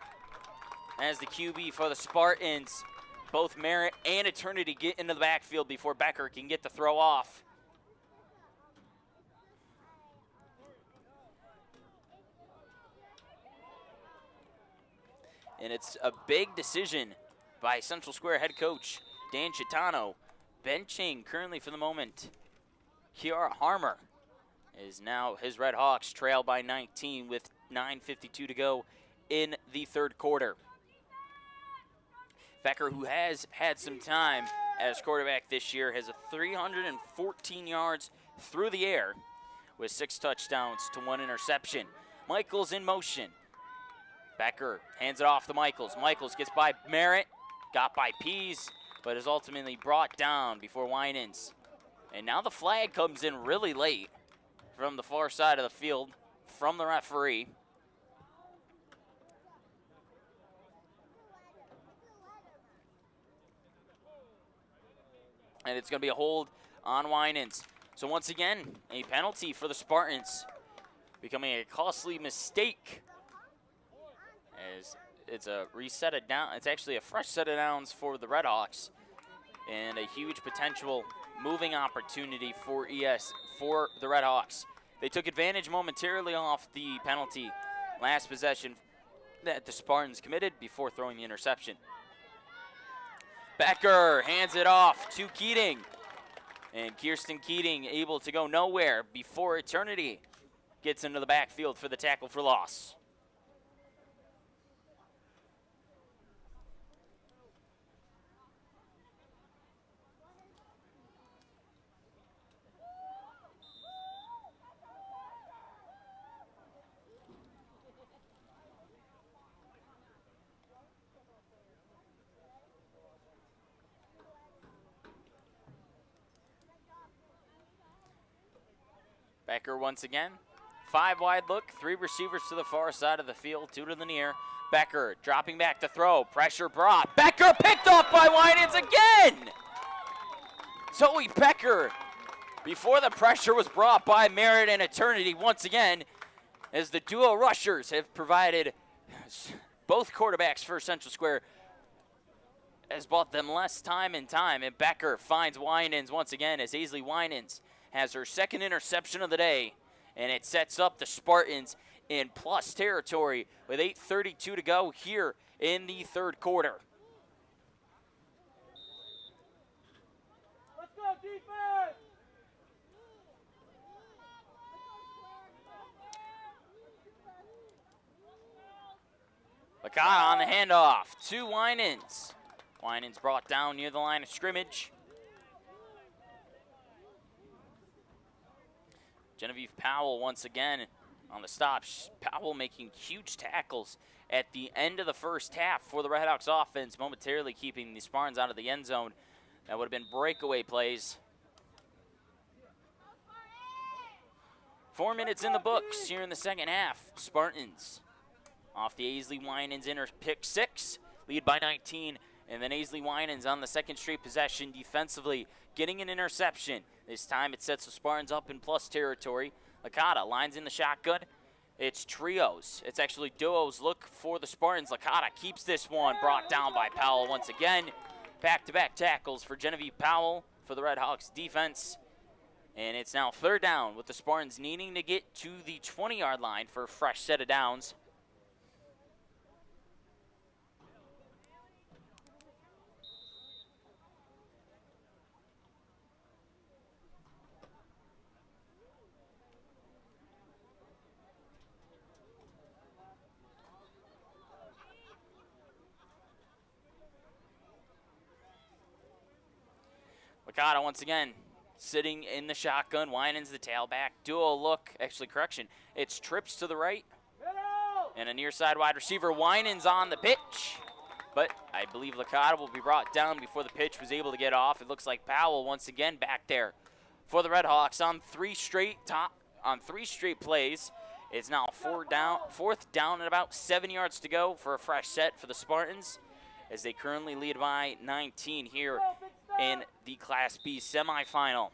as the QB for the Spartans. Both Merritt and Eternity get into the backfield before Becker can get the throw off. And it's a big decision by Central Square head coach Dan Chitano, benching currently for the moment Kiara Harmer. Is now his Red Hawks trail by 19 with 9:52 to go in the 3rd quarter. Becker, who has had some time as quarterback this year, has a 314 yards through the air with 6 touchdowns to 1 interception. Michaels in motion. Becker hands it off to Michaels. Michaels gets by Merritt, got by Pease, but is ultimately brought down before Winans. And now the flag comes in really late from the far side of the field from the referee. And it's going to be a hold on Winans. So once again, a penalty for the Spartans, becoming a costly mistake as it's a reset of down. It's actually a fresh set of downs for the Red Hawks and a huge potential moving opportunity for the Red Hawks. They took advantage momentarily off the penalty last possession that the Spartans committed before throwing the interception. Becker hands it off to Keating. And Kirsten Keating able to go nowhere before Eternity gets into the backfield for the tackle for loss. Becker once again. 5 wide look, 3 receivers to the far side of the field, 2 to the near. Becker dropping back to throw, pressure brought. Becker picked off by Winans again! Zoe Becker, before the pressure was brought by Merritt and Eternity once again, as the duo rushers have provided both quarterbacks for Central Square, has bought them less time and time. And Becker finds Winans once again as Aisley Winans has her 2nd interception of the day, and it sets up the Spartans in plus territory with 8:32 to go here in the 3rd quarter. Let's go, defense! Licata on the handoff to Winans. Winans brought down near the line of scrimmage. Genevieve Powell once again on the stop. Powell making huge tackles at the end of the first half for the Red Hawks offense, momentarily keeping the Spartans out of the end zone. That would have been breakaway plays. 4 minutes in the books here in the 2nd half. Spartans off the Aisley Winans pick 6, lead by 19. And then Aisley Winans on the 2nd straight possession defensively, getting an interception. This time it sets the Spartans up in plus territory. Licata lines in the shotgun. It's trios. It's actually duos look for the Spartans. Licata keeps this one, brought down by Powell once again. Back-to-back tackles for Genevieve Powell for the Red Hawks defense. And it's now 3rd down with the Spartans needing to get to the 20-yard line for a fresh set of downs. Licata once again sitting in the shotgun. Winans the tailback. Duo look. Actually, correction. It's trips to the right. And a near side wide receiver. Winans on the pitch. But I believe Licata will be brought down before the pitch was able to get off. It looks like Powell once again back there for the Red Hawks on 3 straight plays. It's now fourth down and about 7 yards to go for a fresh set for the Spartans, as they currently lead by 19 here in the Class B semifinal.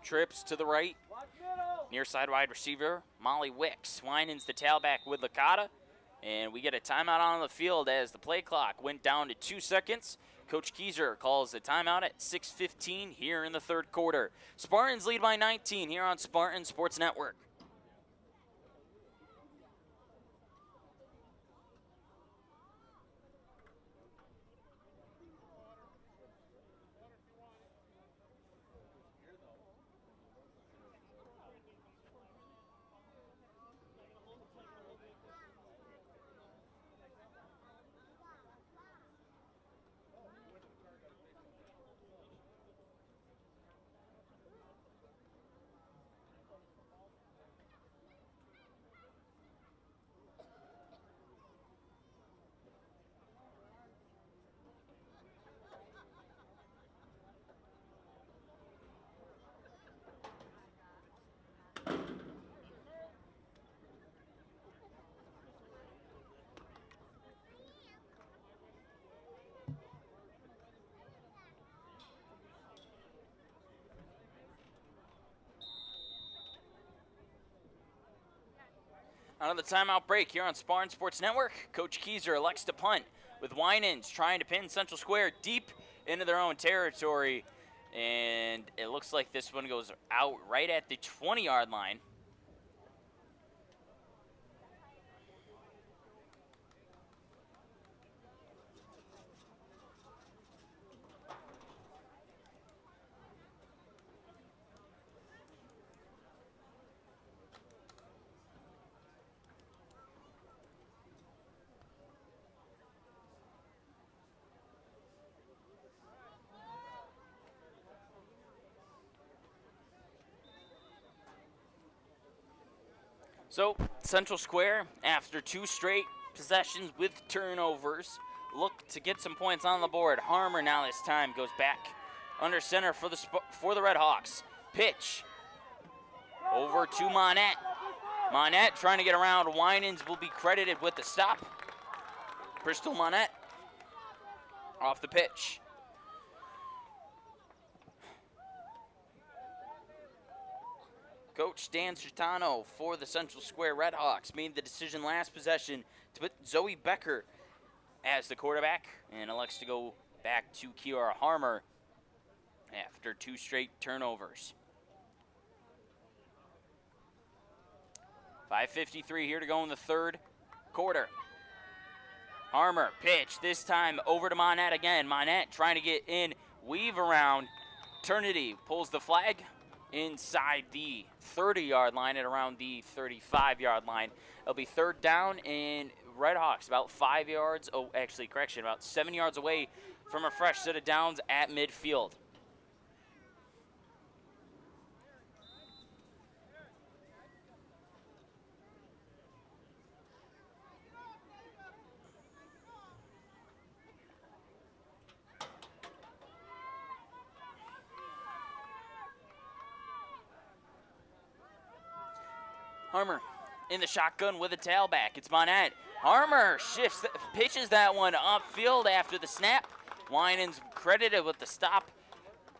Trips to the right. Near side wide receiver, Molly Wicks. Winans the tailback with Licata. And we get a timeout on the field as the play clock went down to 2 seconds. Coach Kieser calls the timeout at 6:15 here in the third quarter. Spartans lead by 19 here on Spartan Sports Network. Out of the timeout break here on Spartan Sports Network, Coach Kieser elects to punt with Winans trying to pin Central Square deep into their own territory. And it looks like this one goes out right at the 20-yard line. So Central Square, after 2 straight possessions with turnovers, look to get some points on the board. Harmer now this time goes back under center for the Red Hawks. Pitch over to Monette. Monette trying to get around. Winans will be credited with the stop. Bristol Monette off the pitch. Coach Dan Sertano for the Central Square Red Hawks made the decision last possession to put Zoe Becker as the quarterback and elects to go back to Kiara Harmer after 2 straight turnovers. 5:53 here to go in the third quarter. Harmer pitch, this time over to Monette again. Monette trying to get in, weave around. Eternity pulls the flag inside the 30-yard line at around the 35-yard line. It'll be third down, and Red Hawks about 5 yards, about 7 yards away from a fresh set of downs at midfield. Harmer in the shotgun with a tailback. It's Monette. Harmer pitches that one upfield after the snap. Winans credited with the stop.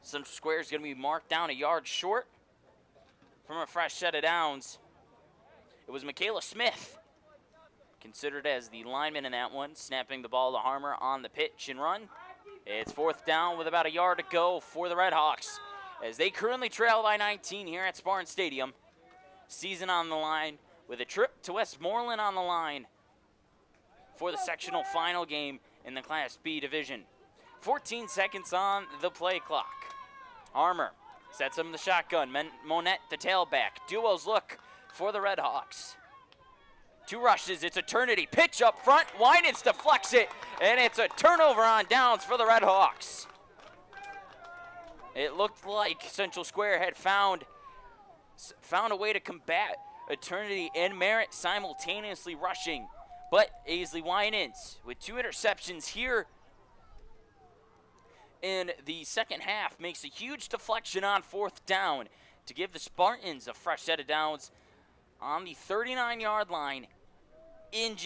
Central Square is going to be marked down a yard short from a fresh set of downs. It was Michaela Smith, considered as the lineman in that one, snapping the ball to Harmer on the pitch and run. It's fourth down with about a yard to go for the Red Hawks, as they currently trail by 19 here at Spartan Stadium. Season on the line with a trip to Westmoreland on the line for the sectional final game in the Class B division. 14 seconds on the play clock. Harmer sets him in the shotgun. Monette the tailback. Duos look for the Red Hawks. 2 rushes. It's Eternity. Pitch up front. Winans deflects it, and it's a turnover on downs for the Red Hawks. It looked like Central Square had found found a way to combat Eternity and Merit simultaneously rushing. But Aisley Winans with 2 interceptions here in the second half makes a huge deflection on 4th down to give the Spartans a fresh set of downs on the 39-yard line in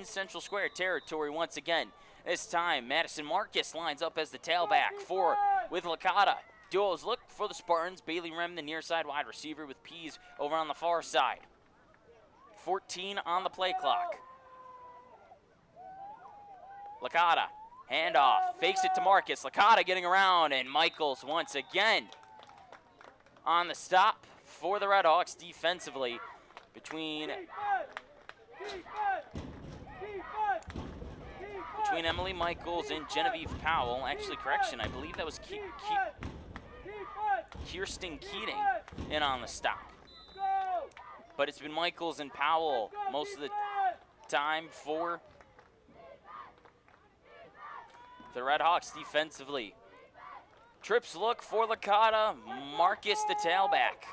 Central Square territory once again. This time, Madison Marcus lines up as the tailback with Licata. Duos look for the Spartans. Bailey Rem, the near side wide receiver, with Pease over on the far side. 14 on the play clock. Licata, handoff, fakes it to Marcus. Licata getting around, and Michaels once again on the stop for the Redhawks defensively between Emily Michaels and Genevieve Powell. Actually, correction, I believe that was Kirsten Keating in on the stop. But it's been Michaels and Powell most of the time for the Redhawks defensively. Trips look for Licata. Marcus, the tailback,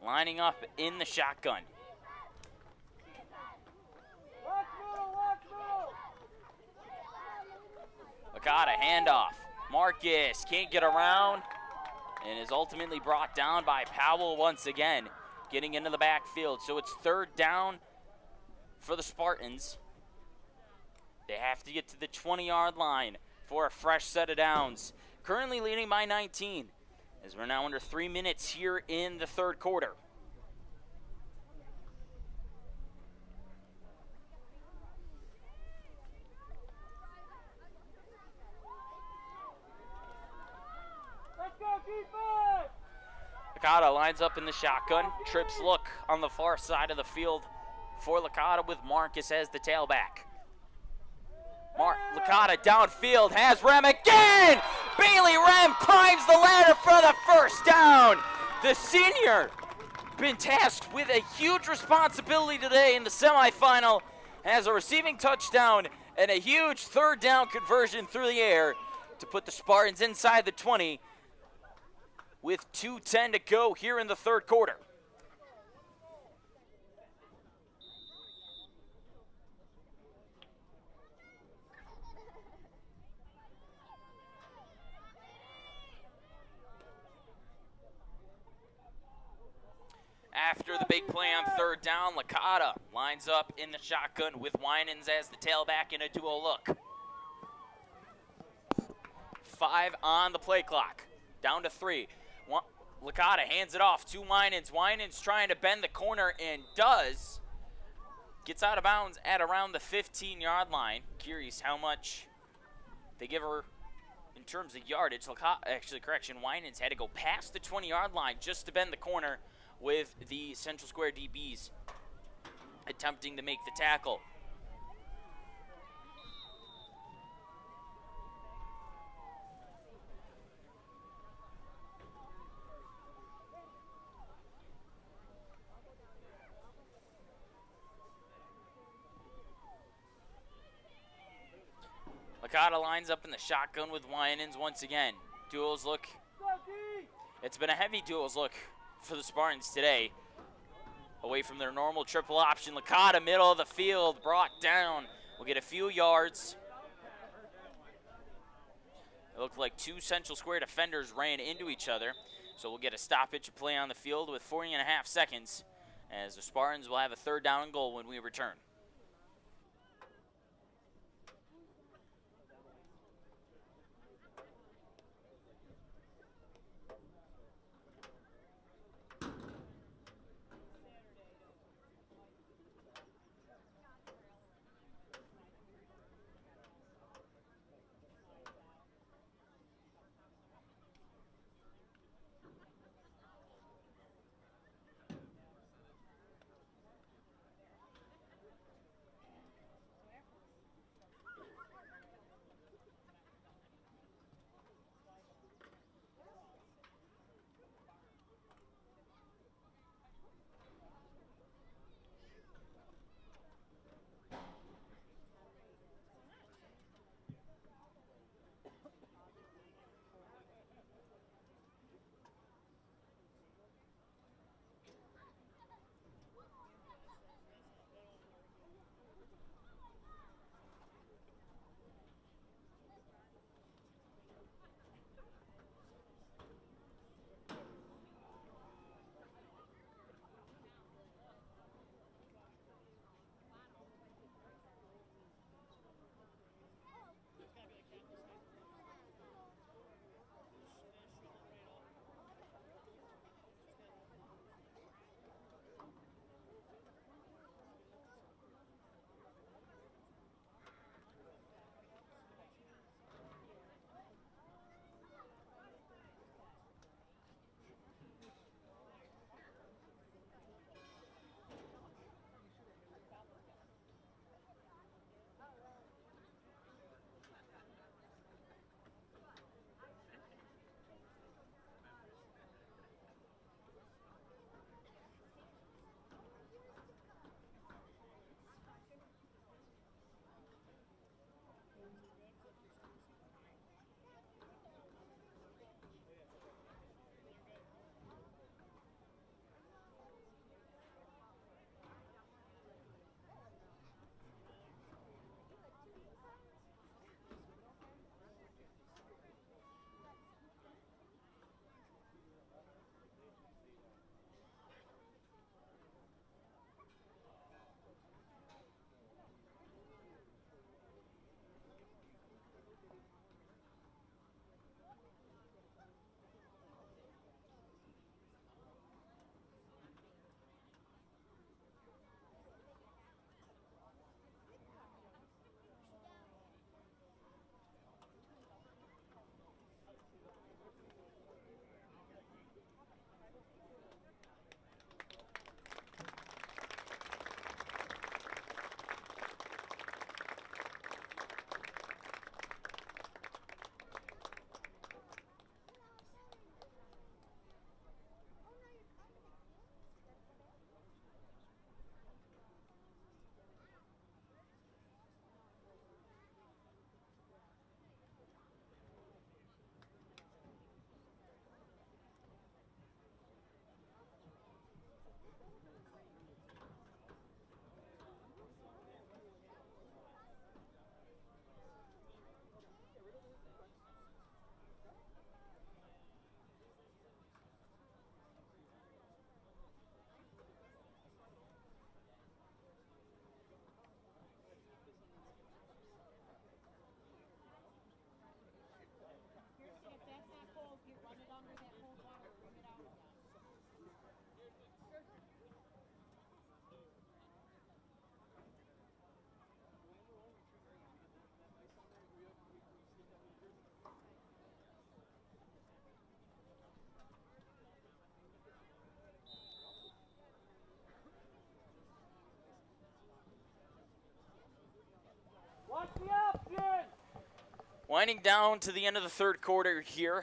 lining up in the shotgun. Licata, handoff. Marcus can't get around and is ultimately brought down by Powell once again, getting into the backfield. So it's 3rd down for the Spartans. They have to get to the 20-yard line for a fresh set of downs. Currently leading by 19 as we're now under 3 minutes here in the 3rd quarter. Licata lines up in the shotgun. Trips look on the far side of the field for Licata with Marcus as the tailback. Licata downfield, has Rem again! Bailey Rem climbs the ladder for the first down. The senior been tasked with a huge responsibility today in the semifinal, has a receiving touchdown and a huge 3rd down conversion through the air to put the Spartans inside the 20 with 2:10 to go here in the 3rd quarter. After the big play on 3rd down, Licata lines up in the shotgun with Winans as the tailback in a duo look. 5 on the play clock, down to 3. Licata hands it off to Winans. Winans trying to bend the corner and does. Gets out of bounds at around the 15-yard line. Curious how much they give her in terms of yardage. Winans had to go past the 20-yard line just to bend the corner, with the Central Square DBs attempting to make the tackle. Licata lines up in the shotgun with Winans once again. Duels look. It's been a heavy duels look for the Spartans today. Away from their normal triple option. Licata, middle of the field, brought down. We'll get a few yards. It looked like 2 Central Square defenders ran into each other. So we'll get a stoppage play on the field with 40.5 seconds, as the Spartans will have a 3rd down and goal when we return. Winding down to the end of the third quarter here.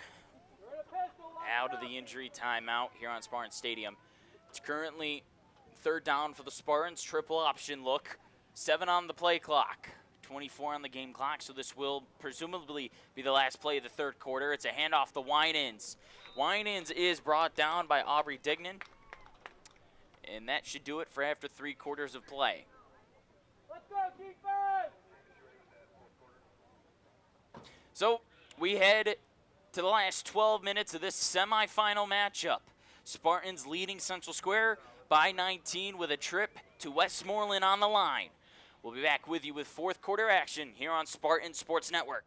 Out of the injury timeout here on Spartan Stadium. It's currently third down for the Spartans. Triple option look. 7 on the play clock. 24 on the game clock, so this will presumably be the last play of the third quarter. It's a handoff to Winans. Winans is brought down by Aubrey Dignan. And that should do it for after 3 quarters of play. Let's go, defense! So we head to the last 12 minutes of this semifinal matchup. Spartans leading Central Square by 19 with a trip to Westmoreland on the line. We'll be back with you with fourth quarter action here on Spartan Sports Network.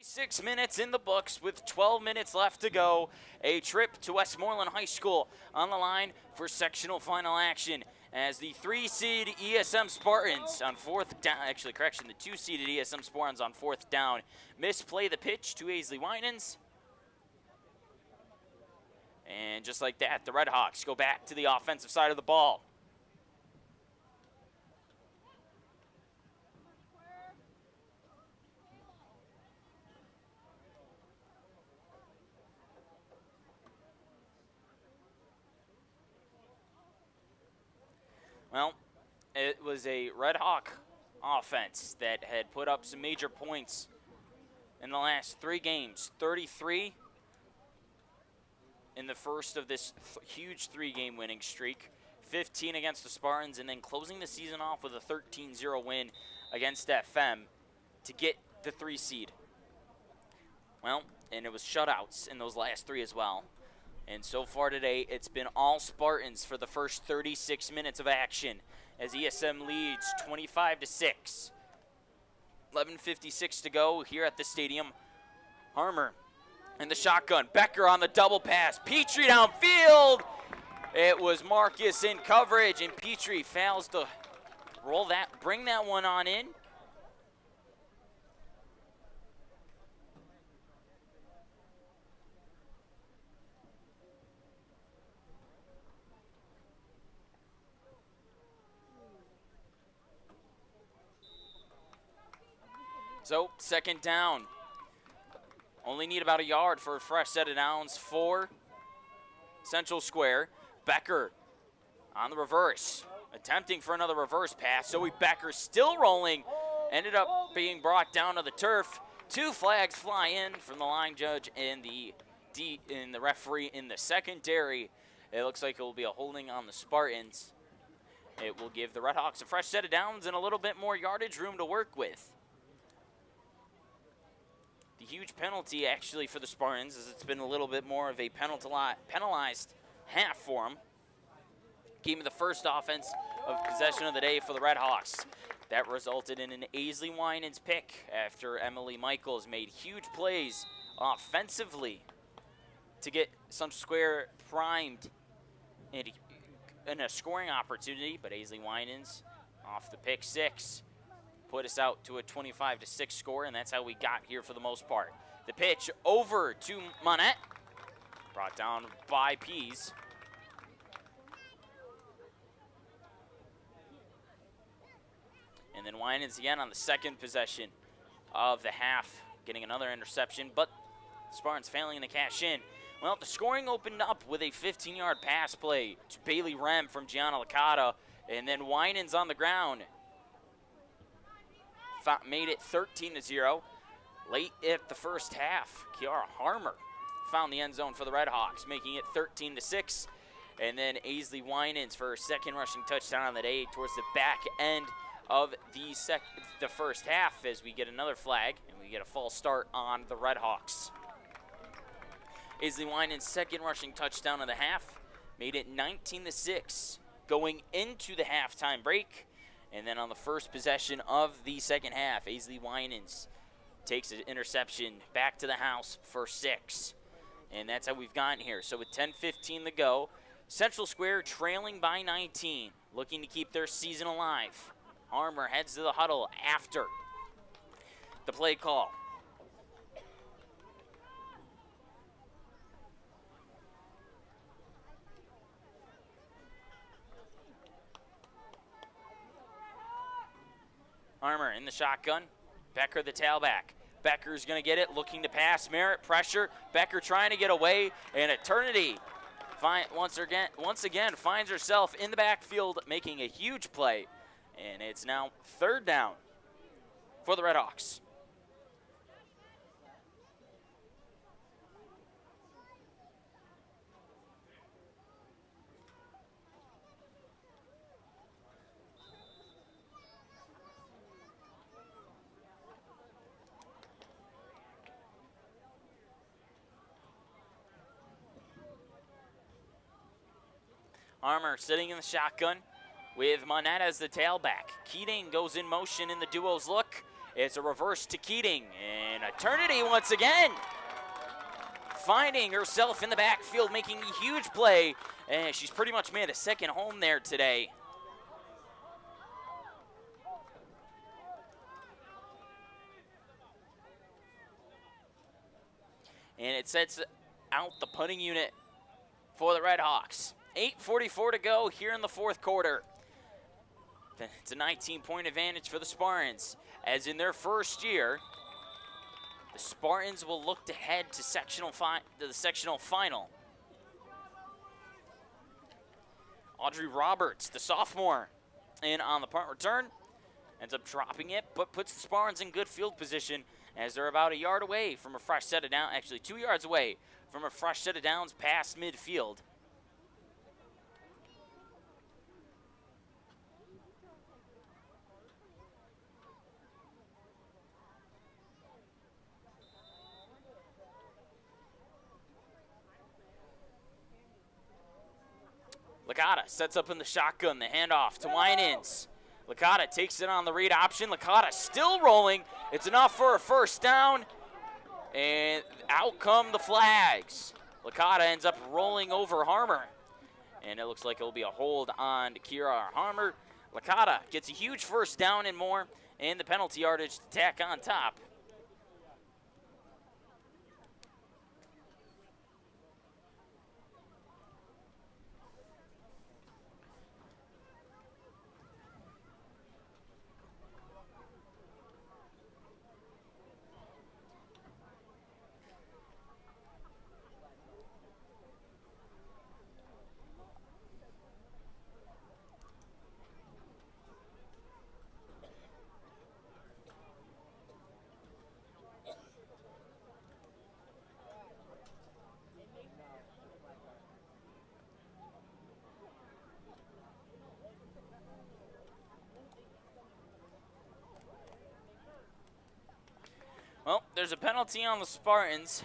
Six minutes in the books with 12 minutes left to go. A trip to Westmoreland High School on the line for sectional final action as the 3-seed ESM Spartans on fourth down, actually correction, the 2-seeded ESM Spartans on fourth down misplay the pitch to Aisley Winans. And just like that, the Red Hawks go back to the offensive side of the ball. Well, it was a Red Hawk offense that had put up some major points in the last 3 games. 33 in the first of this huge 3-game winning streak. 15 against the Spartans, and then closing the season off with a 13-0 win against FM to get the 3 seed. Well, and it was shutouts in those last 3 as well. And so far today, it's been all Spartans for the first 36 minutes of action as ESM leads 25-6. 11:56 to go here at the stadium. Harmer in the shotgun. Becker on the double pass. Petrie downfield. It was Marcus in coverage, and Petrie fails to bring that one on in. So, second down. Only need about a yard for a fresh set of downs for Central Square. Becker on the reverse, attempting for another reverse pass. Zoe Becker still rolling, ended up being brought down to the turf. 2 flags fly in from the line judge and the referee in the secondary. It looks like it will be a holding on the Spartans. It will give the Red Hawks a fresh set of downs and a little bit more yardage room to work with. The huge penalty actually for the Spartans is it's been a little bit more of a penalized half for them. Gave me the first offense of possession of the day for the Red Hawks. That resulted in an Aisley Winans pick after Emily Michaels made huge plays offensively to get Central Square primed in a scoring opportunity, but Aisley Winans off the pick 6 put us out to a 25-6 score, and that's how we got here for the most part. The pitch over to Monette, brought down by Pease. And then Winans again on the second possession of the half, getting another interception, but Spartans failing to cash in. Well, the scoring opened up with a 15-yard pass play to Bailey Rem from Gianna Licata, and then Winans on the ground made it 13-0. Late at the first half, Kiara Harmer found the end zone for the Red Hawks, making it 13-6. And then Aisley Winans for her second rushing touchdown on the day towards the back end of the first half as we get another flag and we get a false start on the Red Hawks. Aisley Winans' second rushing touchdown of the half made it 19-6 going into the halftime break. And then on the first possession of the second half, Aisley Winans takes an interception back to the house for 6. And that's how we've gotten here. So with 10:15 to go, Central Square trailing by 19, looking to keep their season alive. Harmer heads to the huddle after the play call. Harmer in the shotgun. Becker the tailback. Becker's going to get it, looking to pass. Merritt pressure. Becker trying to get away, and Eternity once again finds herself in the backfield making a huge play, and it's now 3rd down for the Red Hawks. Harmer sitting in the shotgun with Monette as the tailback. Keating goes in motion in the duo's look. It's a reverse to Keating, and Eternity once again finding herself in the backfield, making a huge play, and she's pretty much made a second home there today. And it sets out the punting unit for the Red Hawks. 8:44 to go here in the 4th quarter. It's a 19-point advantage for the Spartans, as in their first year, the Spartans will look to head to the sectional final. Audrey Roberts, the sophomore, in on the punt return, ends up dropping it, but puts the Spartans in good field position as they're about a yard away from a fresh set of downs, actually 2 yards away from a fresh set of downs past midfield. Licata sets up in the shotgun, the handoff to Winans. Licata takes it on the read option. Licata still rolling. It's enough for a first down, and out come the flags. Licata ends up rolling over Harmer, and it looks like it'll be a hold on Kira Harmer. Licata gets a huge first down and more, and the penalty yardage to tack on top. Well, there's a penalty on the Spartans,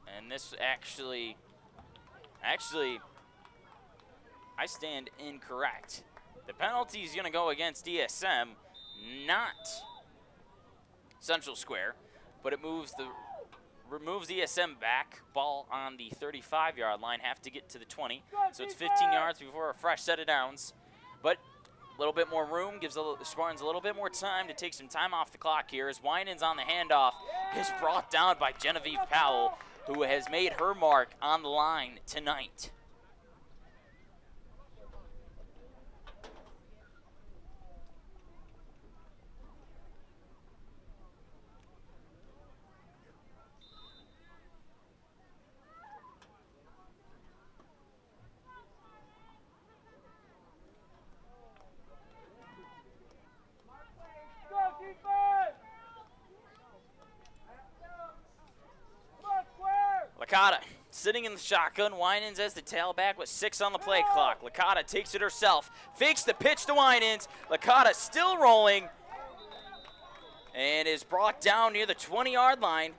and this actually, I stand incorrect. The penalty is going to go against ESM, not Central Square, but it removes ESM back. Ball on the 35-yard line, have to get to the 20, so it's 15 yards before a fresh set of downs. But a little bit more room, gives the Spartans a little bit more time to take some time off the clock here as Winans on the handoff is brought down by Genevieve Powell, who has made her mark on the line tonight. Licata sitting in the shotgun. Winans as the tailback with 6 on the play clock. Licata takes it herself, fakes the pitch to Winans. Licata still rolling and is brought down near the 20-yard line,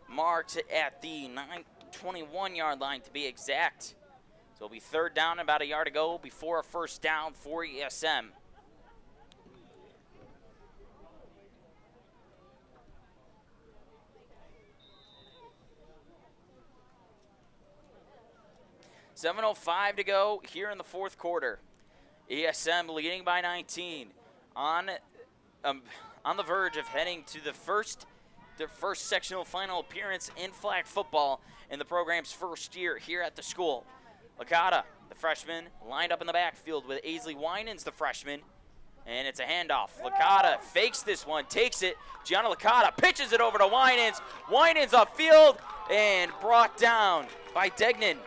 marked at the 21-yard line to be exact. So it'll be third down, about a yard to go before a first down for ESM. $7:05 to go here in the fourth quarter. ESM leading by 19 on the verge of heading to their first sectional final appearance in flag football in the program's first year here at the school. Licata, the freshman, lined up in the backfield with Aisley Winans, the freshman, and it's a handoff. Licata fakes this one, takes it. Gianna Licata pitches it over to Winans. Winans upfield and brought down by Degnan.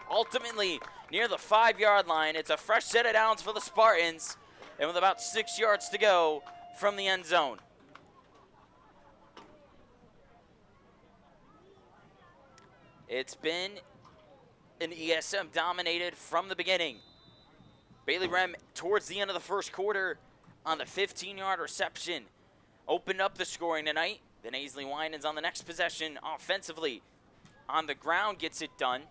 Ultimately, near the 5-yard line, it's a fresh set of downs for the Spartans, and with about 6 yards to go from the end zone. It's been an ESM dominated from the beginning. Bailey Rem, towards the end of the first quarter, on the 15-yard reception, opened up the scoring tonight. Then Aisley Winans on the next possession offensively on the ground gets it done.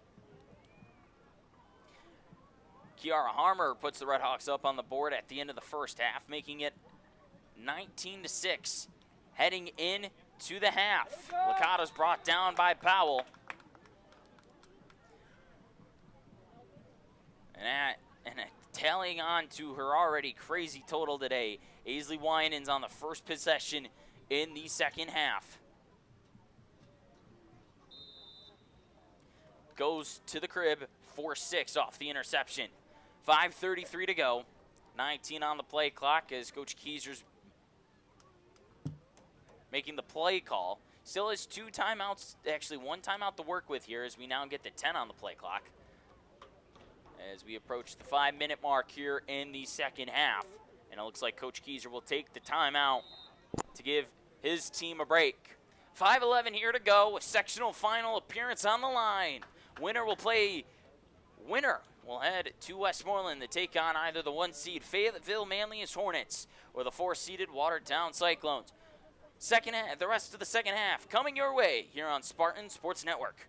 Kiara Harmer puts the Redhawks up on the board at the end of the first half, making it 19-6 heading in to the half. Licata's brought down by Powell. And tallying on to her already crazy total today, Aisley Winans on the first possession in the second half. Goes to the crib for 6 off the interception. 5:33 to go. 19 on the play clock as Coach Kieser's making the play call. Still has 2 timeouts, actually 1 timeout to work with here as we now get to 10 on the play clock. As we approach the 5-minute mark here in the second half. And it looks like Coach Kieser will take the timeout to give his team a break. 5:11 here to go, a sectional final appearance on the line. Winner will head to Westmoreland to take on either the 1-seed Fayetteville Manlius Hornets or the 4-seeded Watertown Cyclones. The rest of the second half coming your way here on Spartan Sports Network.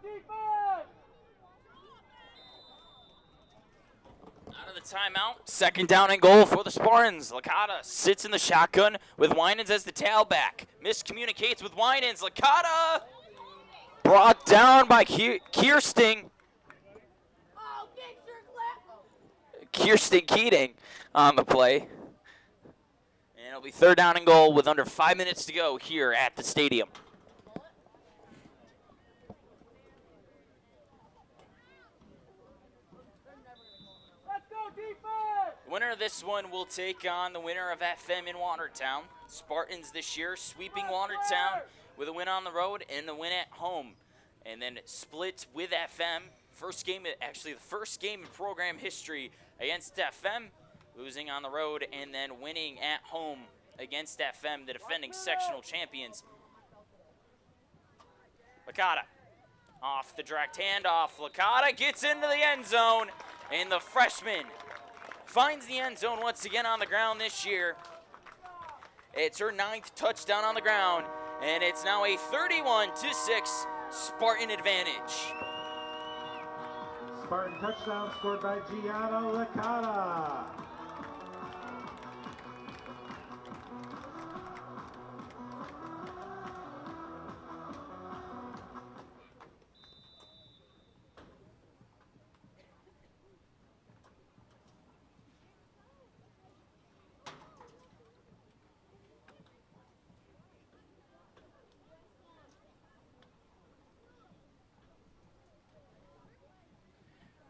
Defense! Out of the timeout, second down and goal for the Spartans. Licata sits in the shotgun with Winans as the tailback. Miscommunicates with Winans. Licata brought down by Kirsten Keating on the play. And it'll be third down and goal with under 5 minutes to go here at the stadium. The winner of this one will take on the winner of FM in Watertown. Spartans this year sweeping Watertown with a win on the road and a win at home. And then split with FM. The first game in program history against FM, losing on the road and then winning at home against FM, the defending sectional champions. Licata off the direct handoff. Licata gets into the end zone, and the freshman finds the end zone once again on the ground this year. It's her 9th touchdown on the ground, and it's now a 31-6 Spartan advantage. Spartan touchdown scored by Gianna Licata.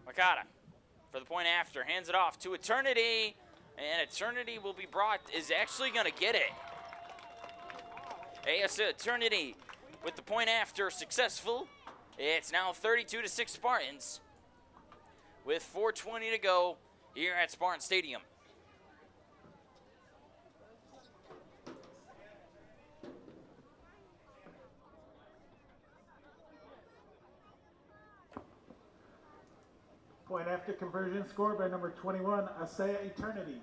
Makata for the point after, hands it off to Eternity, and Eternity will be is actually going to get it. ASA Eternity with the point after successful. It's now 32-6 Spartans with 4:20 to go here at Spartan Stadium. Point after conversion scored by number 21, Asaya Eternity.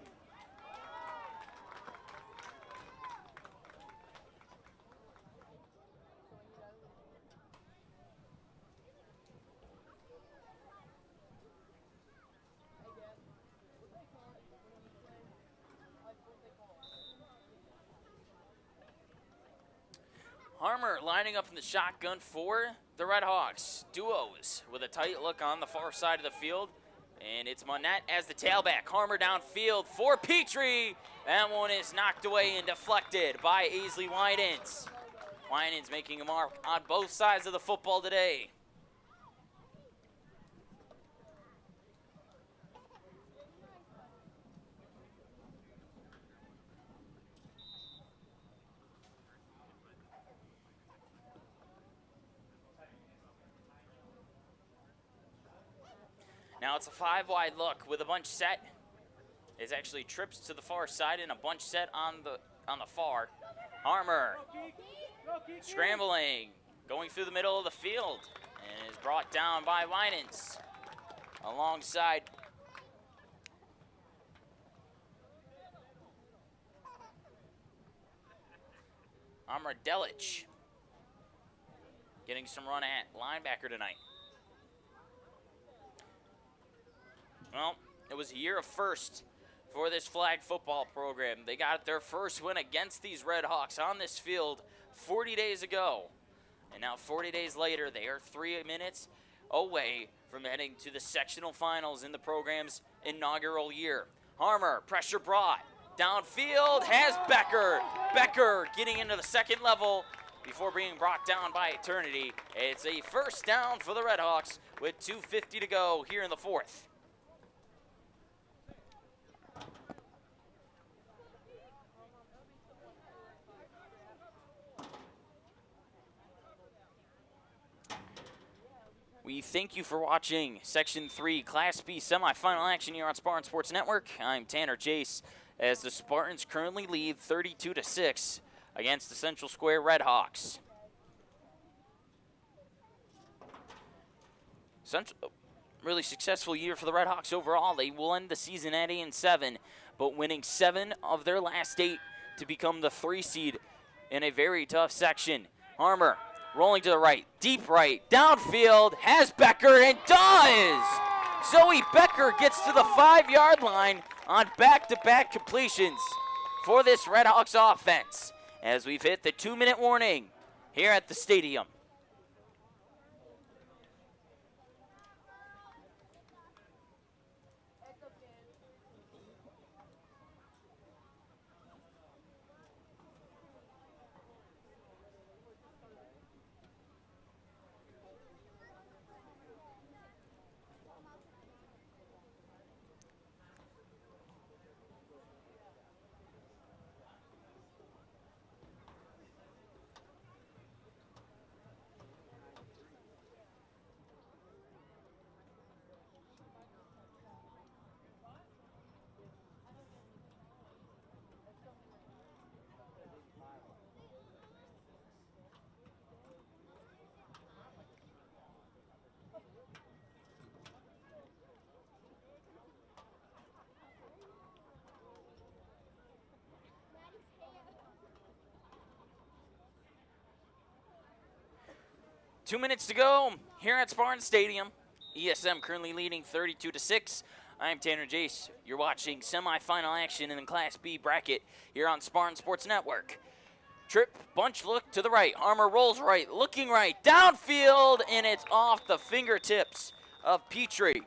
Harmer lining up in the shotgun for the Red Hawks. Duos with a tight look on the far side of the field. And it's Monette as the tailback. Harmer downfield for Petrie. That one is knocked away and deflected by Aisley Winans. Winans making a mark on both sides of the football today. Now it's a 5-wide look with a bunch set. It's actually trips to the far side and a bunch set on the far. Harmer scrambling, going through the middle of the field, and is brought down by Winans alongside Amra Delic, getting some run at linebacker tonight. Well, it was a year of first for this flag football program. They got their first win against these Red Hawks on this field 40 days ago. And now 40 days later, they are 3 minutes away from heading to the sectional finals in the program's inaugural year. Harmer, pressure brought. Downfield has Becker. Becker getting into the second level before being brought down by Eternity. It's a first down for the Red Hawks with 2:50 to go here in the fourth. We thank you for watching Section 3 Class B semifinal action here on Spartan Sports Network. I'm Tanner Chase as the Spartans currently lead 32-6 against the Central Square Red Hawks. Really successful year for the Red Hawks overall. They will end the season at 8-7, but winning 7 of their last 8 to become the 3 seed in a very tough section. Harmer rolling to the right, deep right, downfield, has Becker and does! Zoe Becker gets to the 5-yard line on back-to-back completions for this Red Hawks offense as we've hit the 2-minute warning here at the stadium. Two minutes to go here at Spartan Stadium. ESM currently leading 32-6. I'm Tanner Jace. You're watching semifinal action in the Class B bracket here on Spartan Sports Network. Trip, bunch look to the right. Armour rolls right, looking right, downfield, and it's off the fingertips of Petrie.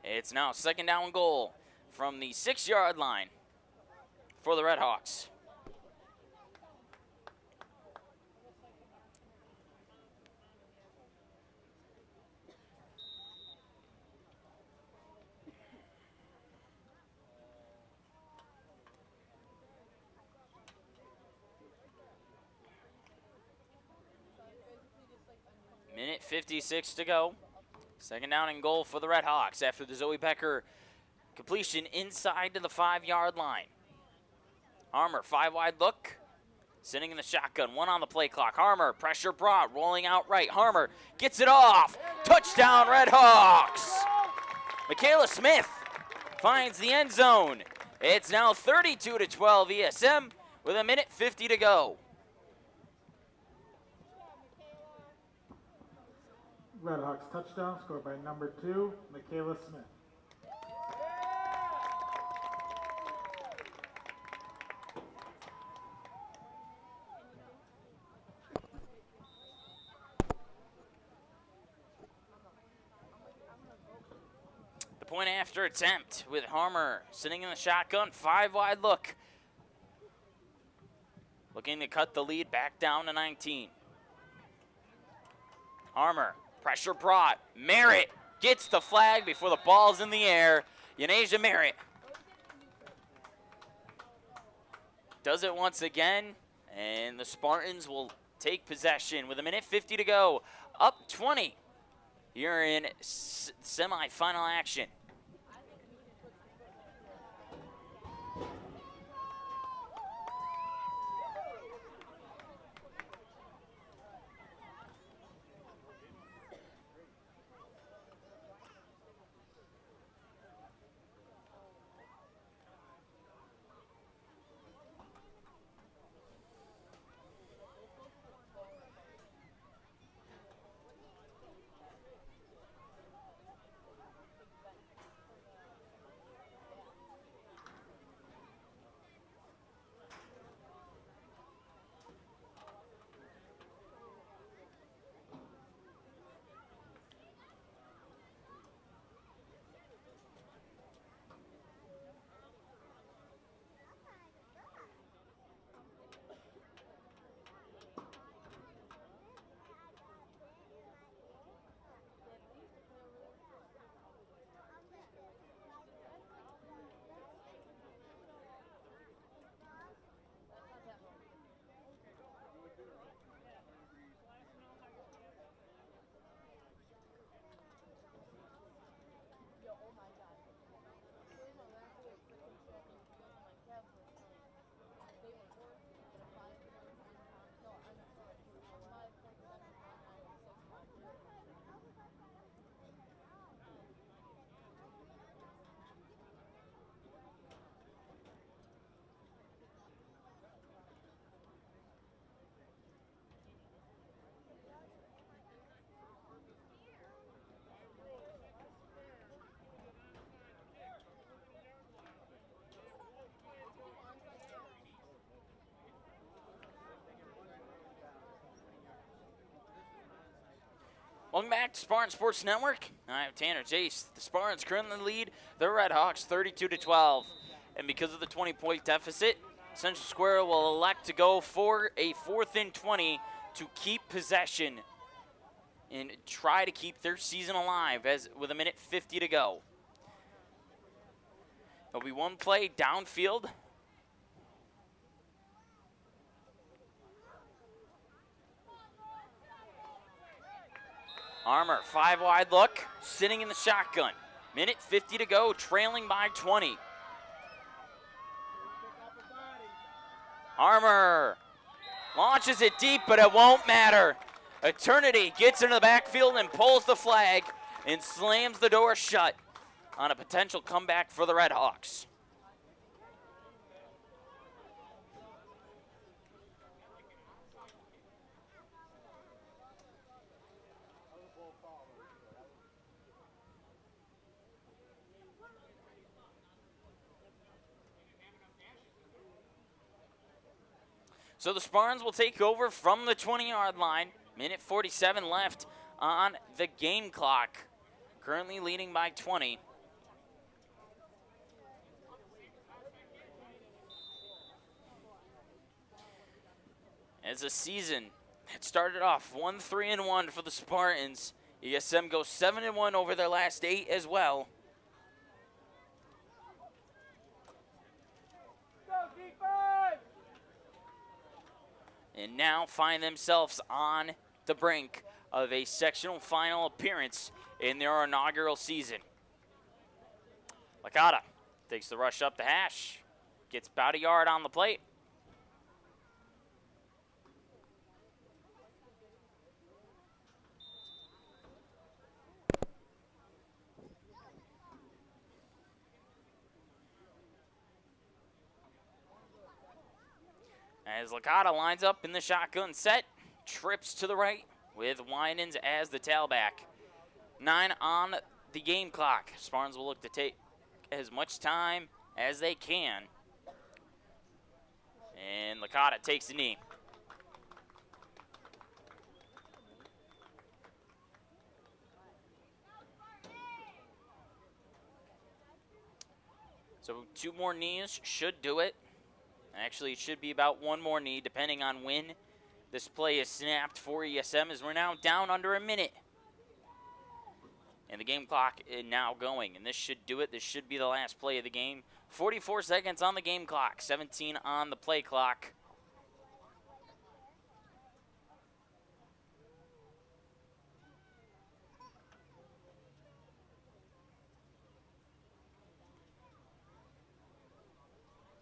It's now 2nd down and goal from the 6-yard line for the Redhawks. Minute 56 to go. 2nd down and goal for the Redhawks after the Zoe Becker completion inside to the 5-yard line. Armour, 5-wide look. Sitting in the shotgun, 1 on the play clock. Harmer, pressure brought, rolling out right. Harmer gets it off. Touchdown, Redhawks! Michaela Smith finds the end zone. It's now 32-12 ESM with a minute 50 to go. Redhawks touchdown scored by number 2, Michaela Smith. The point after attempt with Harmer sitting in the shotgun, 5-wide look. Looking to cut the lead back down to 19. Harmer, pressure brought. Merritt gets the flag before the ball's in the air. Yanasia Merritt does it once again, and the Spartans will take possession with a minute 50 to go. Up 20 here in semifinal action. Welcome back to Spartan Sports Network. I'm Tanner Jace. The Spartans currently lead the Redhawks 32-12. And because of the 20-point deficit, Central Square will elect to go for a 4th and 20 to keep possession and try to keep their season alive with a minute 50 to go. There'll be one play downfield. Armour, 5-wide look, sitting in the shotgun. Minute 50 to go, trailing by 20. Armour launches it deep, but it won't matter. Eternity gets into the backfield and pulls the flag and slams the door shut on a potential comeback for the Redhawks. So the Spartans will take over from the 20-yard line. Minute 47 left on the game clock. Currently leading by 20. As the season had started off 1-3-1 for the Spartans, ESM goes 7-1 over their last 8 as well. Go defense! And now find themselves on the brink of a sectional final appearance in their inaugural season. Licata takes the rush up the hash, gets about a yard on the plate. As Licata lines up in the shotgun set, trips to the right with Winans as the tailback. 9 on the game clock. Spartans will look to take as much time as they can. And Licata takes the knee. So 2 more knees should do it. Actually, it should be about 1 more knee, depending on when this play is snapped for ESM, as we're now down under a minute. And the game clock is now going, and this should do it. This should be the last play of the game. 44 seconds on the game clock, 17 on the play clock.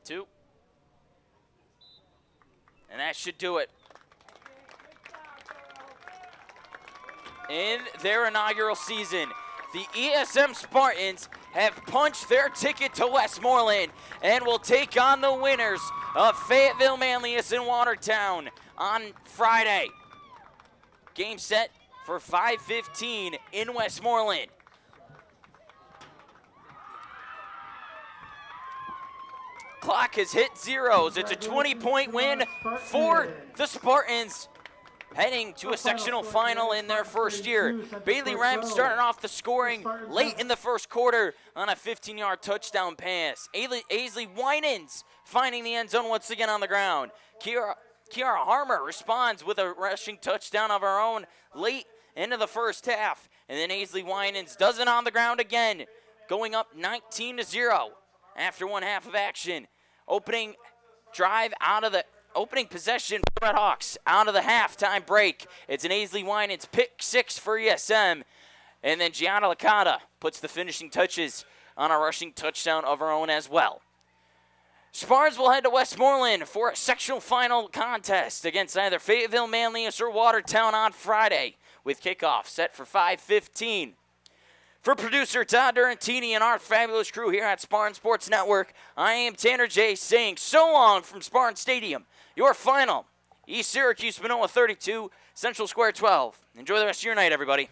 Two. And that should do it. In their inaugural season, the ESM Spartans have punched their ticket to Westmoreland and will take on the winners of Fayetteville, Manlius, and Watertown on Friday. Game set for 5:15 in Westmoreland. Clock has hit zeros. It's a 20-point win for the Spartans, heading to a sectional final in their first year. Bailey Rem starting off the scoring late in the first quarter on a 15-yard touchdown pass. Aisley Winans finding the end zone once again on the ground. Kiara Harmer responds with a rushing touchdown of her own late into the first half. And then Aisley Winans does it on the ground again, going up 19-0 after 1 half of action. Opening drive out of the opening possession for Red Hawks out of the halftime break. It's an Aisley Winans pick 6 for ESM. And then Gianna Licata puts the finishing touches on a rushing touchdown of her own as well. Spartans will head to Westmoreland for a sectional final contest against either Fayetteville, Manlius, or Watertown on Friday, with kickoff set for 5:15. For producer Todd Durantini and our fabulous crew here at Spartan Sports Network, I am Tanner J. saying so long from Spartan Stadium. Your final, East Syracuse Manoa 32, Central Square 12. Enjoy the rest of your night, everybody.